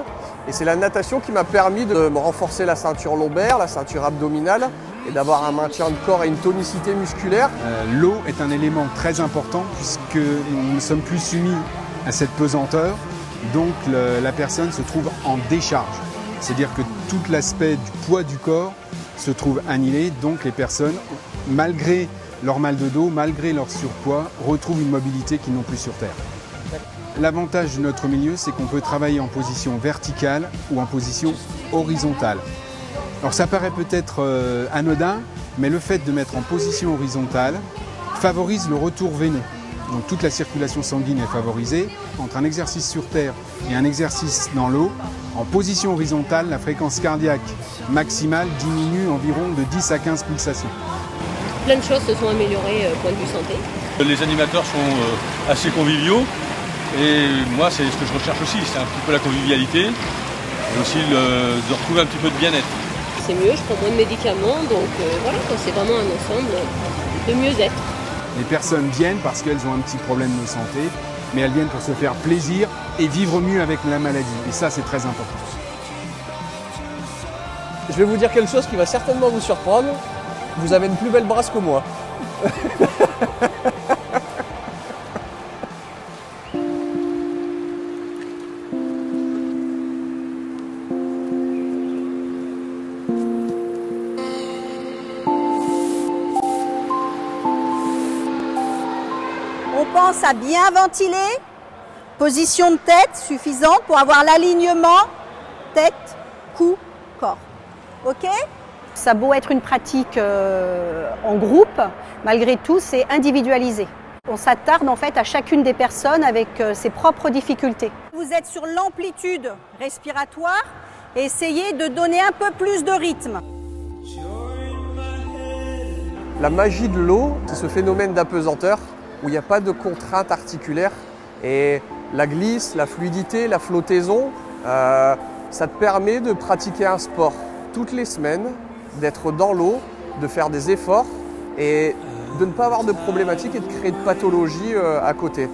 et c'est la natation qui m'a permis de me renforcer la ceinture lombaire, la ceinture abdominale et d'avoir un maintien de corps et une tonicité musculaire. L'eau est un élément très important puisque nous ne sommes plus soumis à cette pesanteur, donc la personne se trouve en décharge. C'est-à-dire que tout l'aspect du poids du corps se trouve annihilé, donc les personnes, malgré leur mal de dos, malgré leur surpoids, retrouvent une mobilité qu'ils n'ont plus sur Terre. L'avantage de notre milieu, c'est qu'on peut travailler en position verticale ou en position horizontale. Alors ça paraît peut-être anodin, mais le fait de mettre en position horizontale favorise le retour veineux. Donc toute la circulation sanguine est favorisée. Entre un exercice sur terre et un exercice dans l'eau, en position horizontale, la fréquence cardiaque maximale diminue environ de 10 à 15 pulsations. Plein de choses se sont améliorées point de vue santé. Les animateurs sont assez conviviaux et moi c'est ce que je recherche aussi, c'est un petit peu la convivialité et aussi de retrouver un petit peu de bien-être. C'est mieux, je prends moins de médicaments, donc voilà, c'est vraiment un ensemble de mieux-être. Les personnes viennent parce qu'elles ont un petit problème de santé, mais elles viennent pour se faire plaisir et vivre mieux avec la maladie. Et ça, c'est très important. Je vais vous dire quelque chose qui va certainement vous surprendre. Vous avez une plus belle brasse que moi. On pense à bien ventiler, position de tête suffisante pour avoir l'alignement tête, cou, corps. Ok ? Ça a beau être une pratique en groupe, malgré tout c'est individualisé. On s'attarde en fait à chacune des personnes avec ses propres difficultés. Vous êtes sur l'amplitude respiratoire et essayez de donner un peu plus de rythme. La magie de l'eau, c'est ce phénomène d'apesanteur où il n'y a pas de contrainte articulaire et la glisse, la fluidité, la flottaison, ça te permet de pratiquer un sport toutes les semaines, d'être dans l'eau, de faire des efforts et de ne pas avoir de problématiques et de créer de pathologies à côté.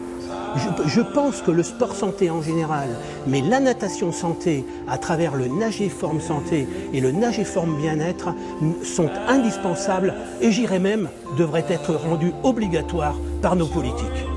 Je pense que le sport santé en général, mais la natation santé à travers le Nager-Forme Santé et le Nager-Forme Bien-être sont indispensables et j'irais même devraient être rendus obligatoires par nos politiques.